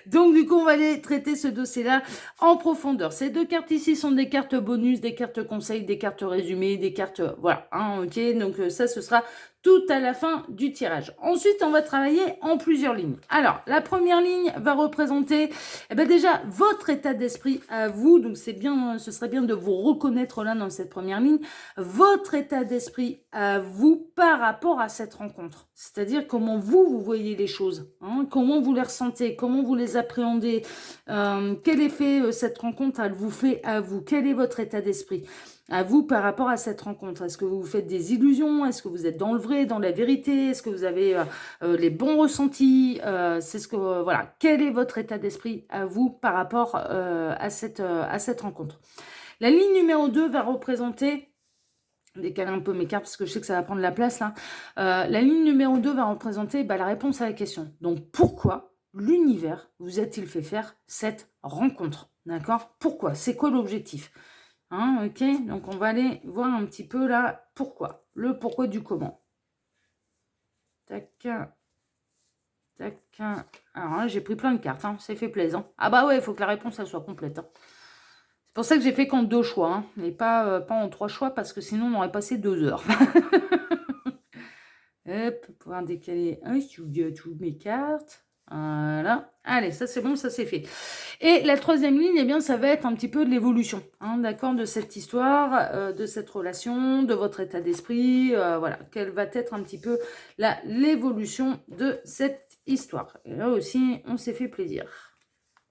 Donc du coup, on va aller traiter ce dossier-là en profondeur. Ces deux cartes ici sont des cartes bonus, des cartes conseils, des cartes résumées, des cartes... Voilà, hein, ok. Donc ça, ce sera tout à la fin du tirage. Ensuite, on va travailler en plusieurs lignes. Alors, la première ligne va représenter déjà votre état d'esprit à vous. Donc, c'est bien, ce serait bien de vous reconnaître là dans cette première ligne. Votre état d'esprit à vous par rapport à cette rencontre. C'est-à-dire comment vous voyez les choses. Hein, comment vous les ressentez, comment vous les appréhendez. Quel effet cette rencontre elle vous fait à vous. Quel est votre état d'esprit à vous par rapport à cette rencontre? Est-ce que vous vous faites des illusions? Est-ce que vous êtes dans le vrai, dans la vérité? Est-ce que vous avez les bons ressentis? C'est ce que voilà. Quel est votre état d'esprit à vous par rapport à cette rencontre? La ligne numéro 2 va représenter, décaler un peu mes cartes parce que je sais que ça va prendre la place là. La ligne numéro 2 va représenter la réponse à la question. Donc pourquoi l'univers vous a-t-il fait faire cette rencontre? D'accord? Pourquoi? C'est quoi l'objectif? Hein, ok, donc on va aller voir un petit peu là, pourquoi. Le pourquoi du comment. Tac, tac. Alors là, j'ai pris plein de cartes, hein, ça fait plaisir. Ah bah ouais, il faut que la réponse elle soit complète. Hein. C'est pour ça que j'ai fait qu'en 2 choix, hein, et pas en 3 choix, parce que sinon on aurait passé 2 heures. Hop, pouvoir décaler toutes mes cartes. Voilà. Allez, ça c'est bon, ça c'est fait. Et la troisième ligne, eh bien, ça va être un petit peu de l'évolution, hein, d'accord, de cette histoire, de cette relation, de votre état d'esprit, voilà, quelle va être un petit peu l'évolution de cette histoire. Et là aussi, on s'est fait plaisir.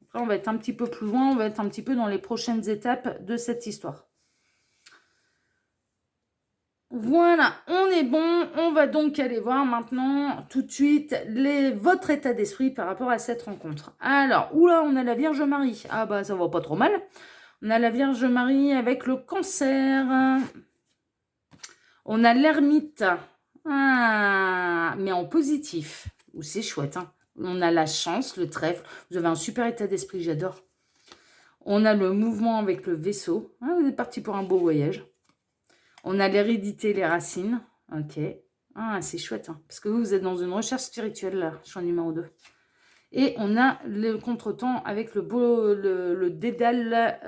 Donc là, on va être un petit peu plus loin, on va être un petit peu dans les prochaines étapes de cette histoire. Voilà, on est bon. On va donc aller voir maintenant tout de suite votre état d'esprit par rapport à cette rencontre. Alors, oula, on a la Vierge Marie. Ah bah, ça va pas trop mal. On a la Vierge Marie avec le Cancer. On a l'Ermite. Ah, mais en positif. Ou c'est chouette, hein. On a la Chance, le Trèfle. Vous avez un super état d'esprit, j'adore. On a le Mouvement avec le Vaisseau. Ah, vous êtes parti pour un beau voyage. On a l'hérédité, les racines. Ok. Ah, c'est chouette. Hein, parce que vous êtes dans une recherche spirituelle, là, choix numéro 2. Et on a le contretemps avec le dédale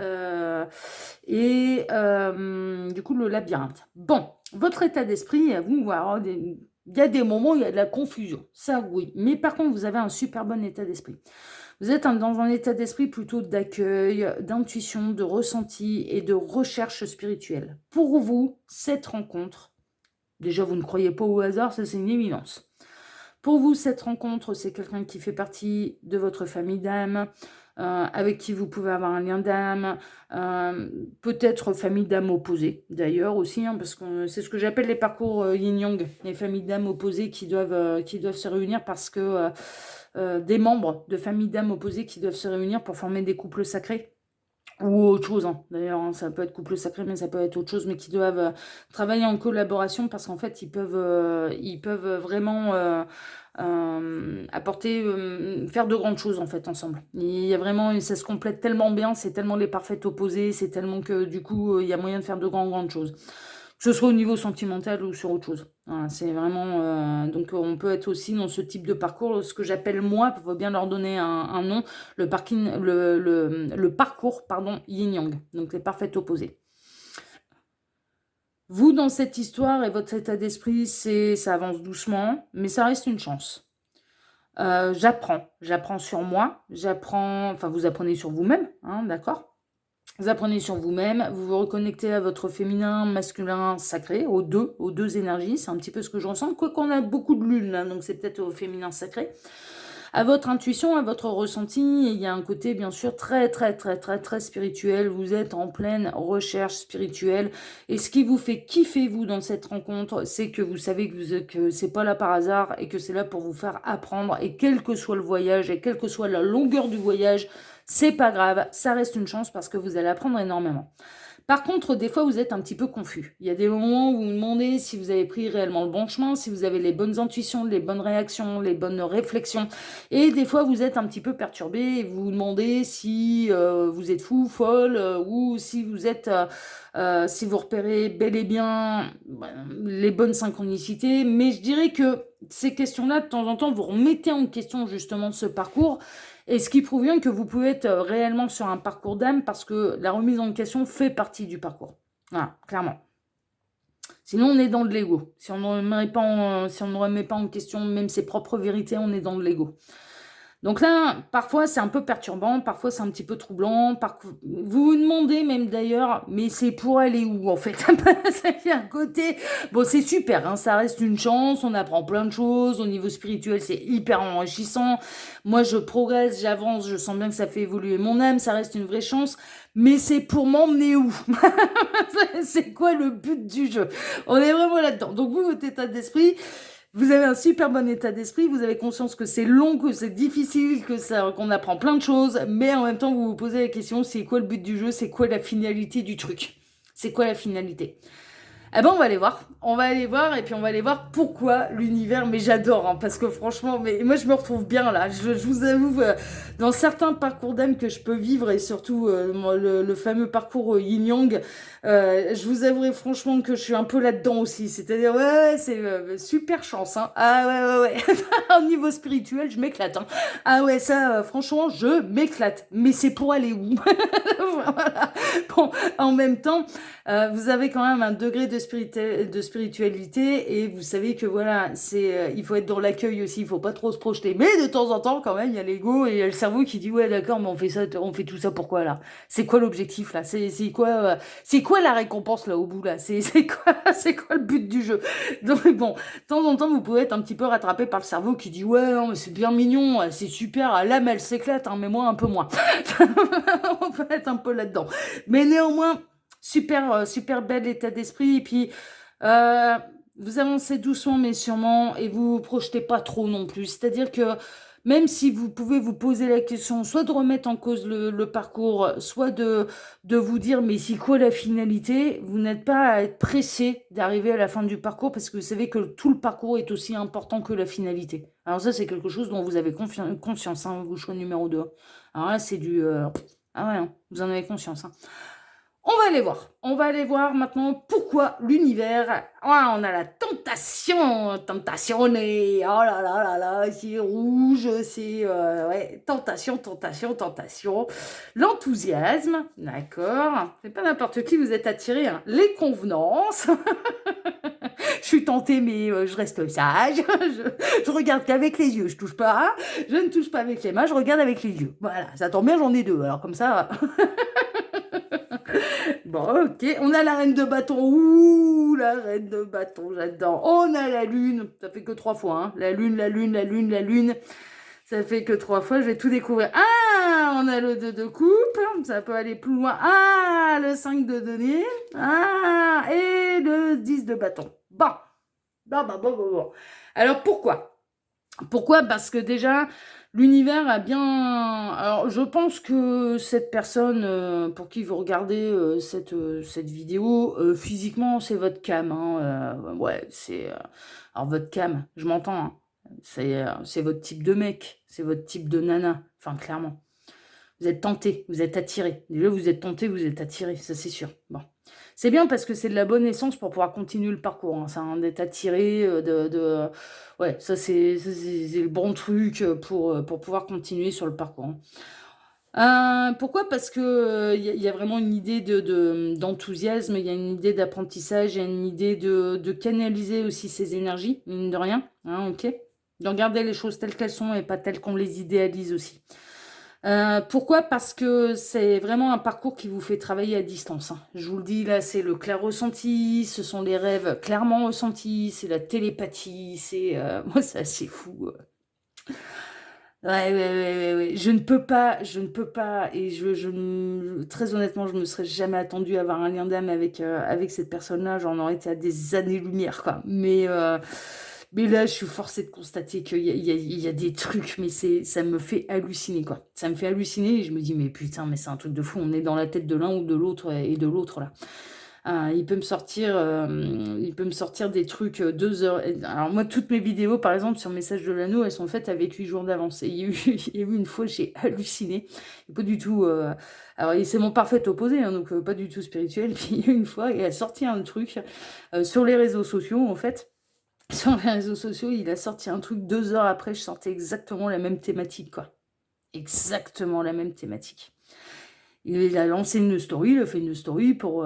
et du coup le labyrinthe. Bon, votre état d'esprit, vous, Il y a des moments où il y a de la confusion, ça oui. Mais par contre, vous avez un super bon état d'esprit. Vous êtes dans un état d'esprit plutôt d'accueil, d'intuition, de ressenti et de recherche spirituelle. Pour vous, cette rencontre, déjà vous ne croyez pas au hasard, ça c'est une évidence. Pour vous, cette rencontre, c'est quelqu'un qui fait partie de votre famille d'âme, avec qui vous pouvez avoir un lien d'âme, peut-être famille d'âme opposée d'ailleurs aussi, hein, parce que c'est ce que j'appelle les parcours yin-yang, les familles d'âme opposées qui doivent se réunir parce que des membres de familles d'âme opposées qui doivent se réunir pour former des couples sacrés. Ou autre chose, hein. D'ailleurs, hein, ça peut être couple sacré, mais ça peut être autre chose, mais qui doivent travailler en collaboration parce qu'en fait, ils peuvent vraiment apporter, faire de grandes choses en fait ensemble. Il y a vraiment, ça se complète tellement bien, c'est tellement les parfaits opposés, c'est tellement que du coup, il y a moyen de faire de grandes choses. Que ce soit au niveau sentimental ou sur autre chose. Voilà, c'est vraiment... donc on peut être aussi dans ce type de parcours, ce que j'appelle moi, il faut bien leur donner un nom, le parcours pardon, yin-yang, donc les parfaits opposés. Vous, dans cette histoire et votre état d'esprit, ça avance doucement, mais ça reste une chance. J'apprends sur moi, enfin vous apprenez sur vous-même, hein, d'accord? Vous apprenez sur vous-même, vous vous reconnectez à votre féminin, masculin, sacré, aux deux énergies, c'est un petit peu ce que je ressens, quoi qu'on a beaucoup de lune, là, donc c'est peut-être au féminin sacré. À votre intuition, à votre ressenti, il y a un côté bien sûr très spirituel, vous êtes en pleine recherche spirituelle, et ce qui vous fait kiffer vous dans cette rencontre, c'est que vous savez que c'est pas là par hasard, et que c'est là pour vous faire apprendre, et quel que soit le voyage, et quelle que soit la longueur du voyage, c'est pas grave, ça reste une chance parce que vous allez apprendre énormément. Par contre, des fois, vous êtes un petit peu confus. Il y a des moments où vous vous demandez si vous avez pris réellement le bon chemin, si vous avez les bonnes intuitions, les bonnes réactions, les bonnes réflexions. Et des fois, vous êtes un petit peu perturbé et vous vous demandez si vous êtes fou, folle, ou si vous êtes... si vous repérez bel et bien les bonnes synchronicités. Mais je dirais que ces questions-là, de temps en temps, vous remettez en question justement ce parcours. Et ce qui prouve bien que vous pouvez être réellement sur un parcours d'âme parce que la remise en question fait partie du parcours. Voilà, clairement. Sinon, on est dans de l'ego. Si on ne remet pas en question même ses propres vérités, on est dans de l'ego. Donc là, parfois, c'est un peu perturbant, parfois, c'est un petit peu troublant. Vous vous demandez même d'ailleurs, mais c'est pour aller où, en fait? Il y a un côté... Bon, c'est super, hein, ça reste une chance, on apprend plein de choses. Au niveau spirituel, c'est hyper enrichissant. Moi, je progresse, j'avance, je sens bien que ça fait évoluer mon âme, ça reste une vraie chance. Mais c'est pour m'emmener où? C'est quoi le but du jeu? On est vraiment là-dedans. Donc vous, votre état d'esprit... Vous avez un super bon état d'esprit, vous avez conscience que c'est long, que c'est difficile, qu'on apprend plein de choses, mais en même temps, vous vous posez la question, c'est quoi le but du jeu, c'est quoi la finalité du truc? C'est quoi la finalité? Eh ben, on va aller voir. On va aller voir, et puis on va aller voir pourquoi l'univers, mais j'adore, hein, parce que franchement, mais moi je me retrouve bien là. Je vous avoue, dans certains parcours d'âme que je peux vivre, et surtout le fameux parcours yin-yang, je vous avouerai franchement que je suis un peu là-dedans aussi. C'est-à-dire, ouais, c'est super chance, hein. Ah ouais. Au niveau spirituel, je m'éclate, hein. Ah ouais, ça, franchement, je m'éclate. Mais c'est pour aller où? Voilà. Bon, en même temps, vous avez quand même un degré de spiritualité et vous savez que voilà, il faut être dans l'accueil aussi, il faut pas trop se projeter. Mais de temps en temps, quand même, il y a l'ego et il y a le cerveau qui dit ouais d'accord, mais on fait tout ça pourquoi là? C'est quoi l'objectif là? C'est quoi la récompense là au bout là? C'est quoi le but du jeu? Donc bon, de temps en temps, vous pouvez être un petit peu rattrapé par le cerveau qui dit ouais non mais c'est bien mignon, c'est super, l'âme elle s'éclate, hein, mais moi un peu moins. On peut être un peu là-dedans. Mais néanmoins, super bel état d'esprit. Et puis, vous avancez doucement mais sûrement et vous vous projetez pas trop non plus. C'est-à-dire que même si vous pouvez vous poser la question, soit de remettre en cause le parcours, soit de vous dire mais c'est quoi la finalité, vous n'êtes pas à être pressé d'arriver à la fin du parcours parce que vous savez que tout le parcours est aussi important que la finalité. Alors ça, c'est quelque chose dont vous avez conscience, hein, vous choix numéro 2. Alors là, c'est du... Ah ouais, hein, vous en avez conscience. Hein. On va aller voir. On va aller voir maintenant pourquoi l'univers... Ah, on a la tentation, et oh là, c'est rouge, c'est... ouais, tentation. L'enthousiasme, d'accord. C'est pas n'importe qui, vous êtes attiré. Hein. Les convenances. Je suis tentée, mais je reste sage. Je regarde qu'avec les yeux, je touche pas. Je ne touche pas avec les mains, je regarde avec les yeux. Voilà, ça tombe bien, j'en ai deux. Alors comme ça... Bon, ok, on a la reine de bâton. Ouh, la reine de bâton, j'adore. On a la lune, ça fait que 3 fois. Hein. La lune, la lune, la lune, la lune. Ça fait que 3 fois, je vais tout découvrir. Ah, on a le 2 de coupe, ça peut aller plus loin. Ah, le 5 de denier. Ah, et le 10 de bâton. Bon. Bon. Alors, pourquoi? Pourquoi? Parce que déjà, l'univers a bien... Alors, je pense que cette personne pour qui vous regardez cette vidéo, physiquement, c'est votre cam. Hein, ouais, c'est... Alors, votre cam, je m'entends. Hein. C'est votre type de mec, c'est votre type de nana. Enfin, clairement. Vous êtes tenté, vous êtes attiré. Déjà, vous êtes tenté, vous êtes attiré, ça c'est sûr. Bon. C'est bien parce que c'est de la bonne essence pour pouvoir continuer le parcours. Hein, ça, hein, d'être attiré, Ouais, ça c'est le bon truc pour pouvoir continuer sur le parcours. Hein. Pourquoi? Parce que y a vraiment une idée d'enthousiasme, il y a une idée d'apprentissage, il y a une idée de canaliser aussi ses énergies, mine de rien. Hein, ok? De regarder les choses telles qu'elles sont et pas telles qu'on les idéalise aussi. Pourquoi? Parce que c'est vraiment un parcours qui vous fait travailler à distance. Hein. Je vous le dis, là, c'est le clair ressenti, ce sont les rêves clairement ressentis, c'est la télépathie, c'est... Moi, c'est assez fou. Ouais. Je ne peux pas, et très honnêtement, je me serais jamais attendue à avoir un lien d'âme avec cette personne-là, j'en aurais été à des années-lumière, quoi. Mais là, je suis forcée de constater qu'il y a des trucs, mais ça me fait halluciner, quoi. Ça me fait halluciner et je me dis, mais putain, mais c'est un truc de fou, on est dans la tête de l'un ou de l'autre et de l'autre, là. Il peut me sortir des trucs 2 heures. Alors moi, toutes mes vidéos, par exemple, sur Message de l'Anneau, elles sont faites avec 8 jours d'avance. Et il y a eu une fois, j'ai halluciné. Pas du tout... Alors, c'est mon parfait opposé, hein, donc pas du tout spirituel. Puis il y a eu une fois, il a sorti un truc sur les réseaux sociaux, en fait. Sur les réseaux sociaux, il a sorti un truc 2 heures après, je sortais exactement la même thématique, quoi. Exactement la même thématique. Il a lancé une story, il a fait une story pour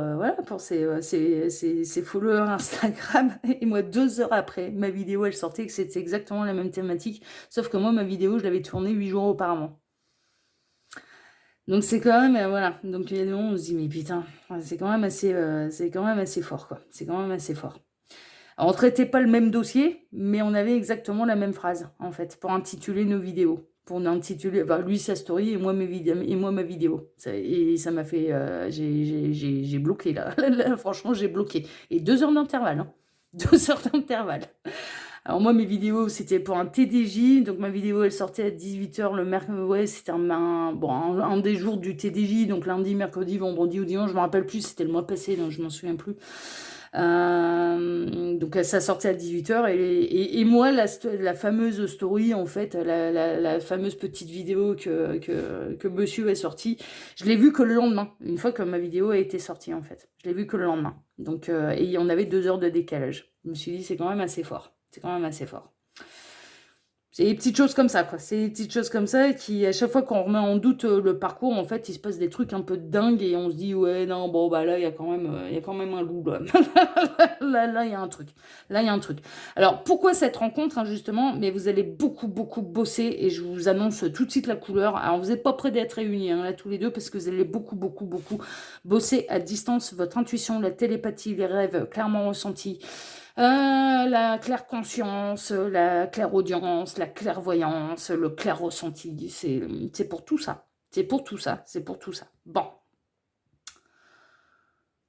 ses followers Instagram. Et moi, 2 heures après, ma vidéo, elle sortait que c'était exactement la même thématique. Sauf que moi, ma vidéo, je l'avais tournée 8 jours auparavant. Donc c'est quand même, voilà. Donc il y a des moments où on se dit, mais putain, c'est quand même assez fort, quoi. C'est quand même assez fort. Alors, on traitait pas le même dossier, mais on avait exactement la même phrase, en fait, pour intituler nos vidéos. Pour intituler, lui sa story et moi ma vidéo. Et ça m'a fait, j'ai bloqué là. Là, franchement, j'ai bloqué. Et 2 heures d'intervalle, hein. 2 heures d'intervalle. Alors moi, mes vidéos, c'était pour un TDJ. Donc ma vidéo, elle sortait à 18h le mercredi. Ouais, c'était un des jours du TDJ. Donc lundi, mercredi, vendredi ou dimanche. Je me rappelle plus, c'était le mois passé, donc je m'en souviens plus. Donc ça sortait à 18h et moi la fameuse story, en fait, la fameuse petite vidéo que monsieur a sortie, je l'ai vue que le lendemain, une fois que ma vidéo a été sortie, en fait. Je l'ai vue que le lendemain. Donc et on avait 2 heures de décalage. Je me suis dit, c'est quand même assez fort. C'est quand même assez fort. C'est des petites choses comme ça, quoi. C'est des petites choses comme ça qui, à chaque fois qu'on remet en doute le parcours, en fait, il se passe des trucs un peu dingues et on se dit, ouais, non, bon, bah là, il y a quand même un loup, là. Là, il y a un truc. Là, il y a un truc. Alors, pourquoi cette rencontre, hein, justement? Mais vous allez beaucoup bosser et je vous annonce tout de suite la couleur. Alors, vous n'êtes pas prêts d'être réunis, hein, là, tous les deux, parce que vous allez beaucoup bosser à distance votre intuition, la télépathie, les rêves clairement ressentis. La claire conscience, la claire audience, la clairvoyance, le clair ressenti, c'est pour tout ça. C'est pour tout ça. Bon.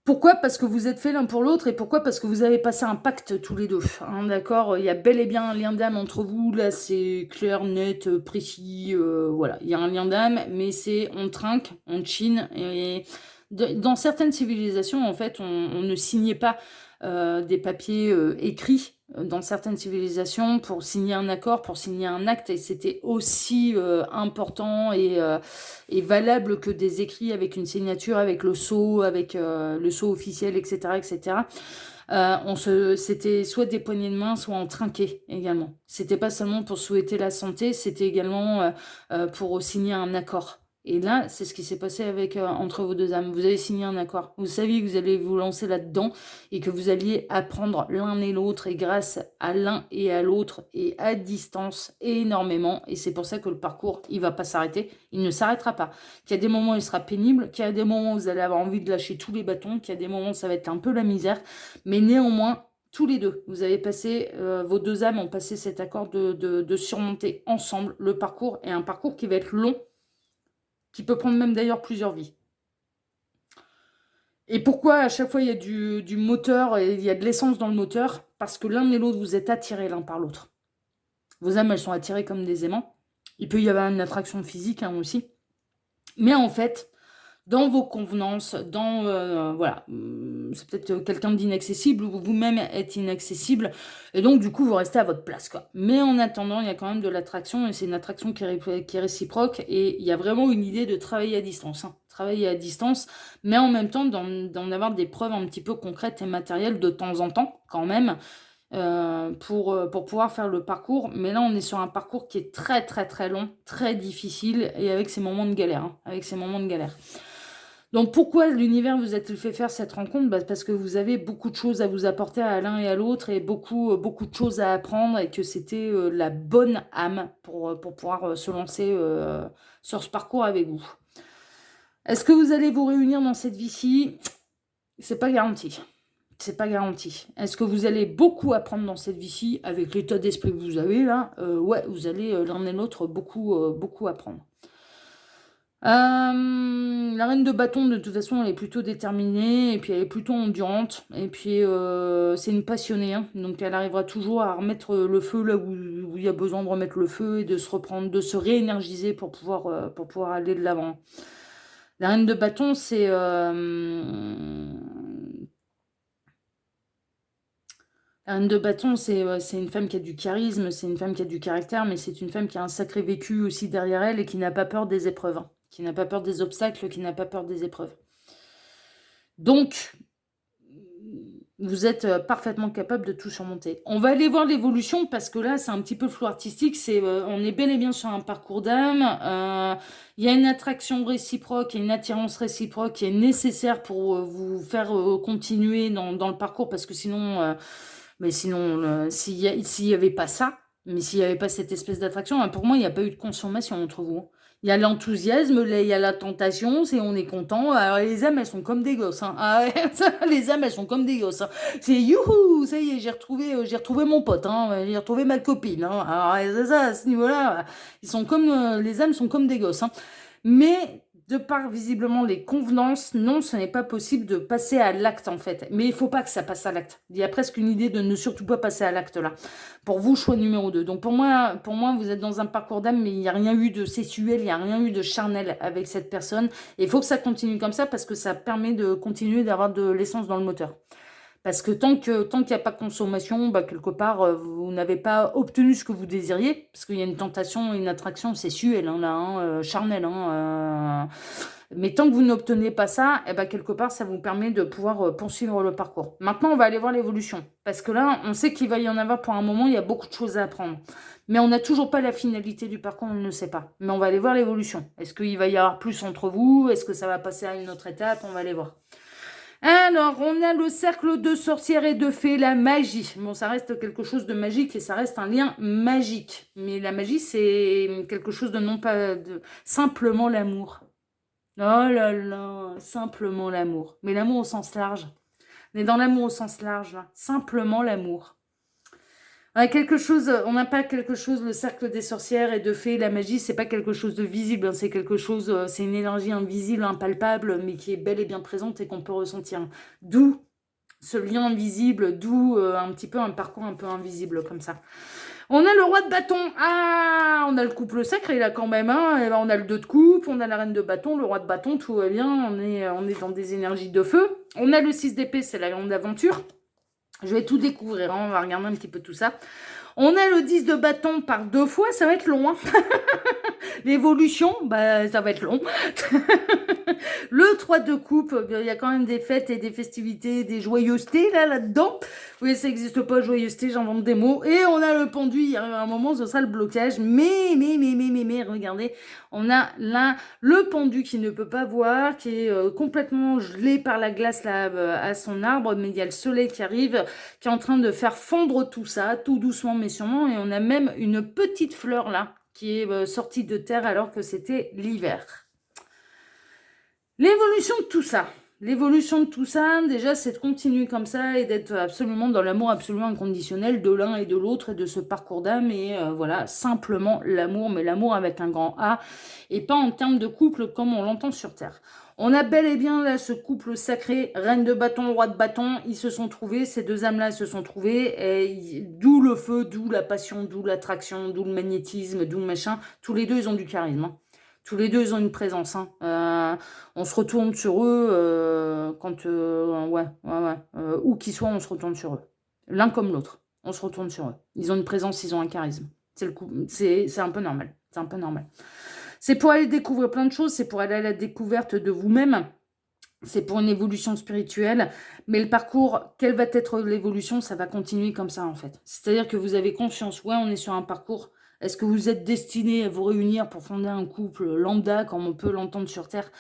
Pourquoi? Parce que vous êtes faits l'un pour l'autre et pourquoi? Parce que vous avez passé un pacte tous les deux. Hein, d'accord? Il y a bel et bien un lien d'âme entre vous. Là, c'est clair, net, précis. Voilà, il y a un lien d'âme, mais on trinque, on chine. Et dans certaines civilisations, en fait, on ne signait pas des papiers écrits dans certaines civilisations pour signer un accord, pour signer un acte, et c'était aussi important et valable que des écrits avec une signature, avec le sceau officiel, etc. C'était soit des poignées de main, soit on trinquait également. C'était pas seulement pour souhaiter la santé, c'était également pour signer un accord. Et là, c'est ce qui s'est passé avec, entre vos deux âmes. Vous avez signé un accord. Vous saviez que vous allez vous lancer là-dedans et que vous alliez apprendre l'un et l'autre et grâce à l'un et à l'autre et à distance énormément. Et c'est pour ça que le parcours, il va pas s'arrêter. Il ne s'arrêtera pas. Qu'il y a des moments où il sera pénible, qu'il y a des moments où vous allez avoir envie de lâcher tous les bâtons, qu'il y a des moments où ça va être un peu la misère. Mais néanmoins, tous les deux, vous avez passé, vos deux âmes ont passé cet accord de surmonter ensemble le parcours et un parcours qui va être long, qui peut prendre même d'ailleurs plusieurs vies. Et pourquoi à chaque fois il y a du moteur et il y a de l'essence dans le moteur? Parce que l'un et l'autre, vous êtes attirés l'un par l'autre. Vos âmes, elles sont attirées comme des aimants. Il peut y avoir une attraction physique aussi. Mais en fait, dans vos convenances, voilà, c'est peut-être quelqu'un d'inaccessible ou vous-même êtes inaccessible et donc du coup vous restez à votre place, quoi. Mais en attendant, il y a quand même de l'attraction et c'est une attraction qui est réciproque et il y a vraiment une idée de travailler à distance, hein. Travailler à distance, mais en même temps d'en avoir des preuves un petit peu concrètes et matérielles de temps en temps quand même pour pouvoir faire le parcours. Mais là, on est sur un parcours qui est très très très long, très difficile et avec ses moments de galère, hein, avec ses moments de galère. Donc pourquoi l'univers vous a-t-il fait faire cette rencontre? Parce que vous avez beaucoup de choses à vous apporter à l'un et à l'autre et beaucoup de choses à apprendre et que c'était la bonne âme pour pouvoir se lancer sur ce parcours avec vous. Est-ce que vous allez vous réunir dans cette vie-ci? C'est pas garanti. C'est pas garanti. Est-ce que vous allez beaucoup apprendre dans cette vie-ci avec l'état d'esprit que vous avez là? Ouais, vous allez l'un et l'autre beaucoup apprendre. La reine de bâton, de toute façon, elle est plutôt déterminée, et puis elle est plutôt endurante, et puis c'est une passionnée, hein, donc elle arrivera toujours à remettre le feu là où il y a besoin de remettre le feu, et de se reprendre, de se réénergiser pour pouvoir aller de l'avant. La reine de bâton, c'est... la reine de bâton, c'est une femme qui a du charisme, c'est une femme qui a du caractère, mais c'est une femme qui a un sacré vécu aussi derrière elle, et qui n'a pas peur des épreuves, hein. Qui n'a pas peur des obstacles, qui n'a pas peur des épreuves. Donc, vous êtes parfaitement capable de tout surmonter. On va aller voir l'évolution, parce que là, c'est un petit peu flou artistique. On est bel et bien sur un parcours d'âme. Il y a une attraction réciproque et une attirance réciproque qui est nécessaire pour vous faire continuer dans le parcours, parce que sinon, s'il n'y avait pas ça, mais s'il n'y avait pas cette espèce d'attraction, hein, pour moi, il n'y a pas eu de consommation entre vous, hein. Il y a l'enthousiasme, il y a la tentation, on est content. Alors, les âmes, elles sont comme des gosses, hein. Ah ouais, les âmes, elles sont comme des gosses, hein. C'est youhou, ça y est, j'ai retrouvé mon pote, hein. J'ai retrouvé ma copine, hein. Alors, c'est ça, à ce niveau-là, les âmes sont comme des gosses, hein. Mais de par visiblement les convenances, non, ce n'est pas possible de passer à l'acte en fait. Mais il ne faut pas que ça passe à l'acte. Il y a presque une idée de ne surtout pas passer à l'acte là. Pour vous, choix numéro 2. Donc pour moi, vous êtes dans un parcours d'âme, mais il n'y a rien eu de sexuel, il n'y a rien eu de charnel avec cette personne. Et il faut que ça continue comme ça parce que ça permet de continuer d'avoir de l'essence dans le moteur. Parce que tant qu'il n'y a pas de consommation, quelque part, vous n'avez pas obtenu ce que vous désiriez. Parce qu'il y a une tentation, une attraction sexuelle, hein, là, hein, charnelle. Hein, mais tant que vous n'obtenez pas ça, quelque part, ça vous permet de pouvoir poursuivre le parcours. Maintenant, on va aller voir l'évolution. Parce que là, on sait qu'il va y en avoir pour un moment, il y a beaucoup de choses à apprendre. Mais on n'a toujours pas la finalité du parcours, on ne le sait pas. Mais on va aller voir l'évolution. Est-ce qu'il va y avoir plus entre vous? Est-ce que ça va passer à une autre étape? On va aller voir. Alors, on a le cercle de sorcières et de fées, la magie. Bon, ça reste quelque chose de magique et ça reste un lien magique. Mais la magie, c'est quelque chose de non pas... Simplement l'amour. Oh là là, simplement l'amour. Mais l'amour au sens large. On est dans l'amour au sens large, là. Simplement l'amour. On n'a pas quelque chose, le cercle des sorcières et de fées, la magie, c'est pas quelque chose de visible, hein, c'est quelque chose, c'est une énergie invisible, impalpable, mais qui est bel et bien présente et qu'on peut ressentir. D'où ce lien invisible, d'où un petit peu un parcours un peu invisible comme ça. On a le roi de bâton. Ah, on a le couple sacré là quand même, hein. Et ben, on a le 2 de coupe, on a la reine de bâton, le roi de bâton, tout va bien, on est dans des énergies de feu. On a le 6 d'épée, c'est la grande aventure. Je vais tout découvrir, hein, on va regarder un petit peu tout ça. On a le 10 de bâton par 2 fois, ça va être long. Hein. L'évolution, ça va être long. Le 3 de coupe, il y a quand même des fêtes et des festivités, des joyeusetés là-dedans. Oui, ça n'existe pas, joyeuseté, j'invente des mots. Et on a le pendu, il y arrive un moment, ce sera le blocage. Mais, regardez, on a là le pendu qui ne peut pas voir, qui est complètement gelé par la glace là, à son arbre, mais il y a le soleil qui arrive, qui est en train de faire fondre tout ça, tout doucement mais sûrement. Et on a même une petite fleur là, qui est sortie de terre alors que c'était l'hiver. L'évolution de tout ça, déjà, c'est de continuer comme ça et d'être absolument dans l'amour absolument inconditionnel de l'un et de l'autre et de ce parcours d'âme et voilà, simplement l'amour, mais l'amour avec un grand A et pas en termes de couple comme on l'entend sur Terre. On a bel et bien là ce couple sacré, reine de bâton, roi de bâton, ils se sont trouvés, ces deux âmes-là se sont trouvées, d'où le feu, d'où la passion, d'où l'attraction, d'où le magnétisme, d'où le machin. Tous les deux, ils ont du charisme. Hein. Tous les deux, ils ont une présence. Hein. On se retourne sur eux quand... où qu'ils soient, on se retourne sur eux. L'un comme l'autre. On se retourne sur eux. Ils ont une présence, ils ont un charisme. C'est un peu normal. C'est un peu normal. C'est pour aller découvrir plein de choses. C'est pour aller à la découverte de vous-même. C'est pour une évolution spirituelle. Mais le parcours, quelle va être l'évolution, ça va continuer comme ça, en fait. C'est-à-dire que vous avez conscience. Ouais, on est sur un parcours... Est-ce que vous êtes destiné à vous réunir pour fonder un couple lambda, comme on peut l'entendre sur Terre?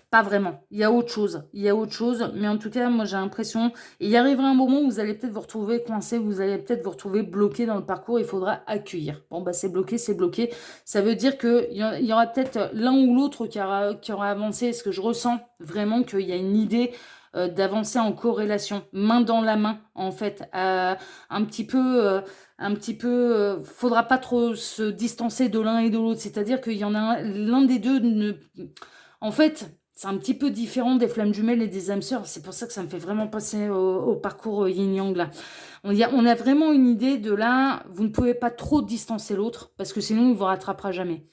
Pas vraiment. Il y a autre chose. Mais en tout cas, moi, j'ai l'impression... Il y arrivera un moment où vous allez peut-être vous retrouver coincé, vous allez peut-être vous retrouver bloqué dans le parcours. Il faudra accueillir. Bon, bah, c'est bloqué, c'est bloqué. Ça veut dire qu'il y aura peut-être l'un ou l'autre qui aura avancé. Est-ce que je ressens vraiment qu'il y a une idée d'avancer en corrélation, main dans la main, en fait, un petit peu, faudra pas trop se distancer de l'un et de l'autre, c'est-à-dire qu'il y en a l'un des deux, en fait, c'est un petit peu différent des flammes jumelles et des âmes sœurs, c'est pour ça que ça me fait vraiment passer au parcours yin-yang, là. On a vraiment une idée de là, vous ne pouvez pas trop distancer l'autre, parce que sinon, il vous rattrapera jamais.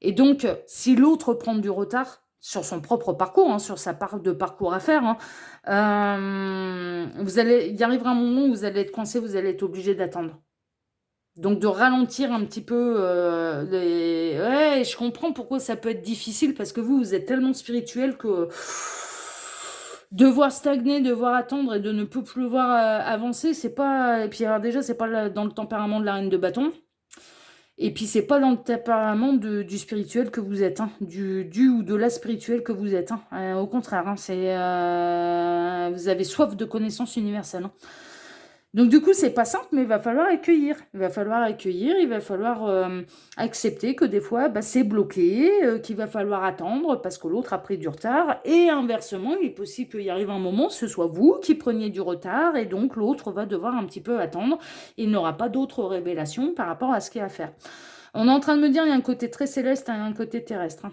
Et donc, si l'autre prend du retard, sur son propre parcours, hein, sur sa part de parcours à faire, hein, il arrivera un moment où vous allez être coincé, vous allez être obligé d'attendre. Donc de ralentir un petit peu Ouais, je comprends pourquoi ça peut être difficile, parce que vous êtes tellement spirituel que devoir stagner, devoir attendre et de ne plus voir avancer, c'est pas... Et puis alors déjà, c'est pas dans le tempérament de la reine de bâton. Et puis, c'est pas dans le tempérament du spirituel que vous êtes, hein, du ou de la spirituelle que vous êtes. Hein. Au contraire, hein, vous avez soif de connaissances universelles. Hein. Donc, du coup, c'est pas simple, mais il va falloir accueillir. Il va falloir accepter que des fois, bah, c'est bloqué, qu'il va falloir attendre parce que l'autre a pris du retard. Et inversement, il est possible qu'il y arrive un moment, ce soit vous qui preniez du retard, et donc l'autre va devoir un petit peu attendre. Il n'aura pas d'autres révélations par rapport à ce qu'il y a à faire. On est en train de me dire qu'il y a un côté très céleste et un côté terrestre. Hein.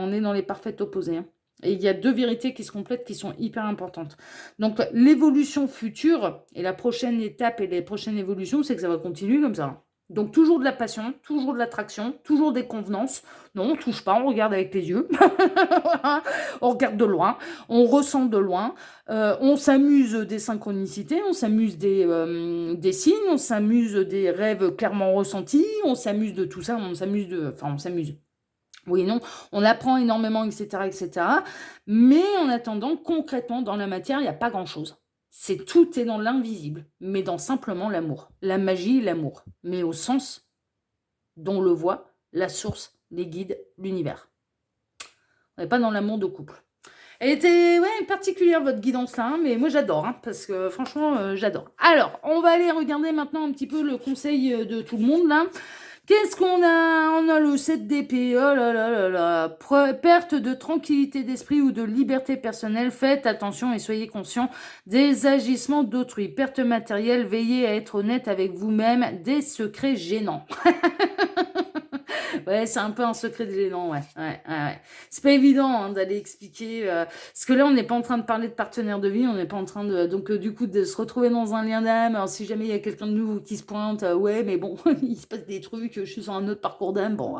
On est dans les parfaits opposés. Hein. Et il y a deux vérités qui se complètent qui sont hyper importantes. Donc, l'évolution future et la prochaine étape et les prochaines évolutions, c'est que ça va continuer comme ça. Donc, toujours de la passion, toujours de l'attraction, toujours des convenances. Non, on touche pas, on regarde avec les yeux. On regarde de loin, on ressent de loin, on s'amuse des synchronicités, on s'amuse des signes, on s'amuse des rêves clairement ressentis, on s'amuse de tout ça, on s'amuse. Oui, non, on apprend énormément, etc., etc. Mais en attendant, concrètement, dans la matière, il n'y a pas grand-chose. Tout est dans l'invisible, mais dans simplement l'amour. La magie et l'amour, mais au sens dont on le voit, la source, les guides, l'univers. On n'est pas dans l'amour de couple. Elle était particulière, votre guidance là, hein, mais moi j'adore, hein, parce que franchement, j'adore. Alors, on va aller regarder maintenant un petit peu le conseil de tout le monde là. Qu'est-ce qu'on a? On a le 7 d'épée, oh là là là là, perte de tranquillité d'esprit ou de liberté personnelle, faites attention et soyez conscient des agissements d'autrui, perte matérielle, veillez à être honnête avec vous-même, des secrets gênants. Ouais, c'est un peu un secret de gênant, ouais. C'est pas évident hein, d'aller expliquer, parce que là, on n'est pas en train de parler de partenaire de vie, on n'est pas en train de, donc du coup, de se retrouver dans un lien d'âme. Alors, si jamais il y a quelqu'un de nouveau qui se pointe, ouais, mais bon, il se passe des trucs, je suis sur un autre parcours d'âme, bon,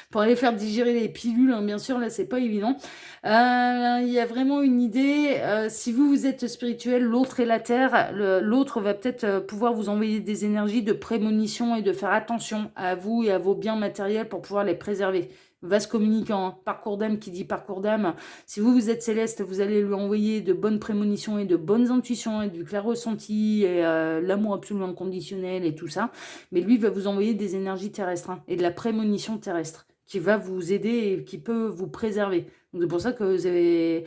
pour aller faire digérer les pilules, hein, bien sûr, là, c'est pas évident. Il y a vraiment une idée, si vous êtes spirituel, l'autre est la terre, l'autre va peut-être pouvoir vous envoyer des énergies de prémonition et de faire attention à vous et à vos biens matériels pour pouvoir les préserver. vase communicant, hein. Parcours d'âme qui dit parcours d'âme. Si vous êtes céleste, vous allez lui envoyer de bonnes prémonitions et de bonnes intuitions et du clair ressenti et l'amour absolument inconditionnel et tout ça. Mais lui va vous envoyer des énergies terrestres, hein, et de la prémonition terrestre qui va vous aider et qui peut vous préserver. Donc c'est pour ça que vous avez...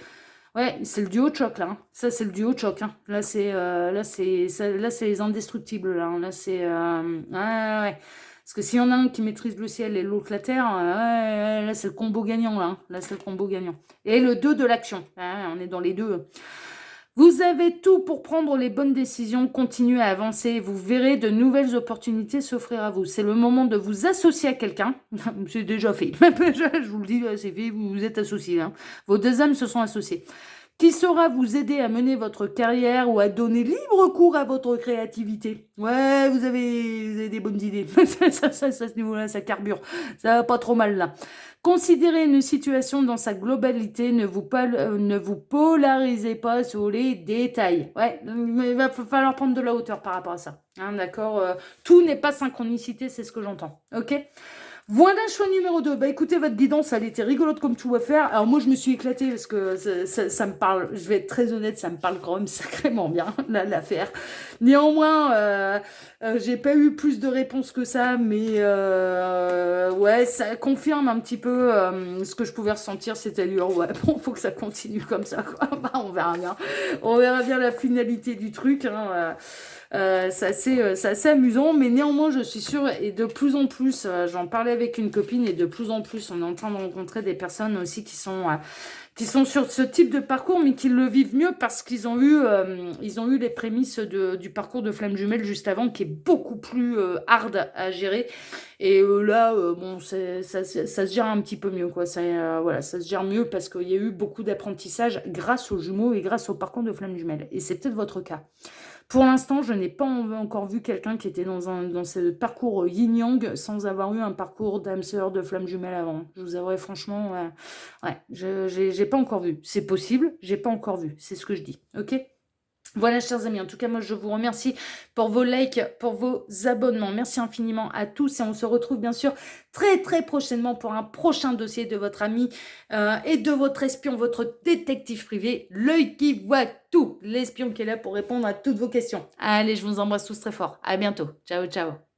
Ouais, c'est le duo de choc là, hein. Ça c'est le duo de choc, hein. Là c'est les indestructibles là, hein. Là c'est ouais. Parce que s'il y en a un qui maîtrise le ciel et l'autre la terre, ouais, là c'est le combo gagnant là, hein. Là c'est le combo gagnant. Et le 2 de l'action. Ouais, on est dans les deux. Vous avez tout pour prendre les bonnes décisions, continuez à avancer, vous verrez de nouvelles opportunités s'offrir à vous. C'est le moment de vous associer à quelqu'un, c'est déjà fait, je vous le dis, c'est fait, vous vous êtes associés, hein. Vos deux âmes se sont associées. Qui saura vous aider à mener votre carrière ou à donner libre cours à votre créativité. Ouais, vous avez des bonnes idées, ça, à ce niveau-là, ça carbure, ça va pas trop mal là. Considérez une situation dans sa globalité, ne vous polarisez pas sur les détails. Ouais, mais il va falloir prendre de la hauteur par rapport à ça. Hein, d'accord, tout n'est pas synchronicité, c'est ce que j'entends. Ok. Voilà choix numéro 2. Bah écoutez, votre guidance, elle était rigolote comme tout à faire. Alors moi, je me suis éclatée parce que ça me parle, je vais être très honnête, ça me parle quand même sacrément bien, l'affaire. Néanmoins, j'ai pas eu plus de réponses que ça, mais ouais, ça confirme un petit peu ce que je pouvais ressentir, c'est-à-dire, ouais, bon, faut que ça continue comme ça, quoi. Bah, on verra bien. On verra bien la finalité du truc, hein. C'est assez amusant, mais néanmoins, je suis sûre, et de plus en plus, j'en parlais avec une copine, et de plus en plus, on est en train de rencontrer des personnes aussi qui sont sur ce type de parcours, mais qui le vivent mieux parce qu'ils ont eu les prémices du parcours de flamme jumelle juste avant, qui est beaucoup plus hard à gérer. Et là, bon, ça se gère un petit peu mieux, quoi. Voilà, ça se gère mieux parce qu'il y a eu beaucoup d'apprentissage grâce aux jumeaux et grâce au parcours de flamme jumelle. Et c'est peut-être votre cas. Pour l'instant, je n'ai pas encore vu quelqu'un qui était dans ce parcours yin-yang sans avoir eu un parcours d'âme sœur, de flamme jumelle avant. Je vous avouerai franchement, ouais, j'ai pas encore vu. C'est possible, j'ai pas encore vu. C'est ce que je dis, ok? Voilà, chers amis, en tout cas, moi, je vous remercie pour vos likes, pour vos abonnements. Merci infiniment à tous et on se retrouve bien sûr très, très prochainement pour un prochain dossier de votre ami et de votre espion, votre détective privé, l'œil qui voit tout, l'espion qui est là pour répondre à toutes vos questions. Allez, je vous embrasse tous très fort. À bientôt. Ciao, ciao.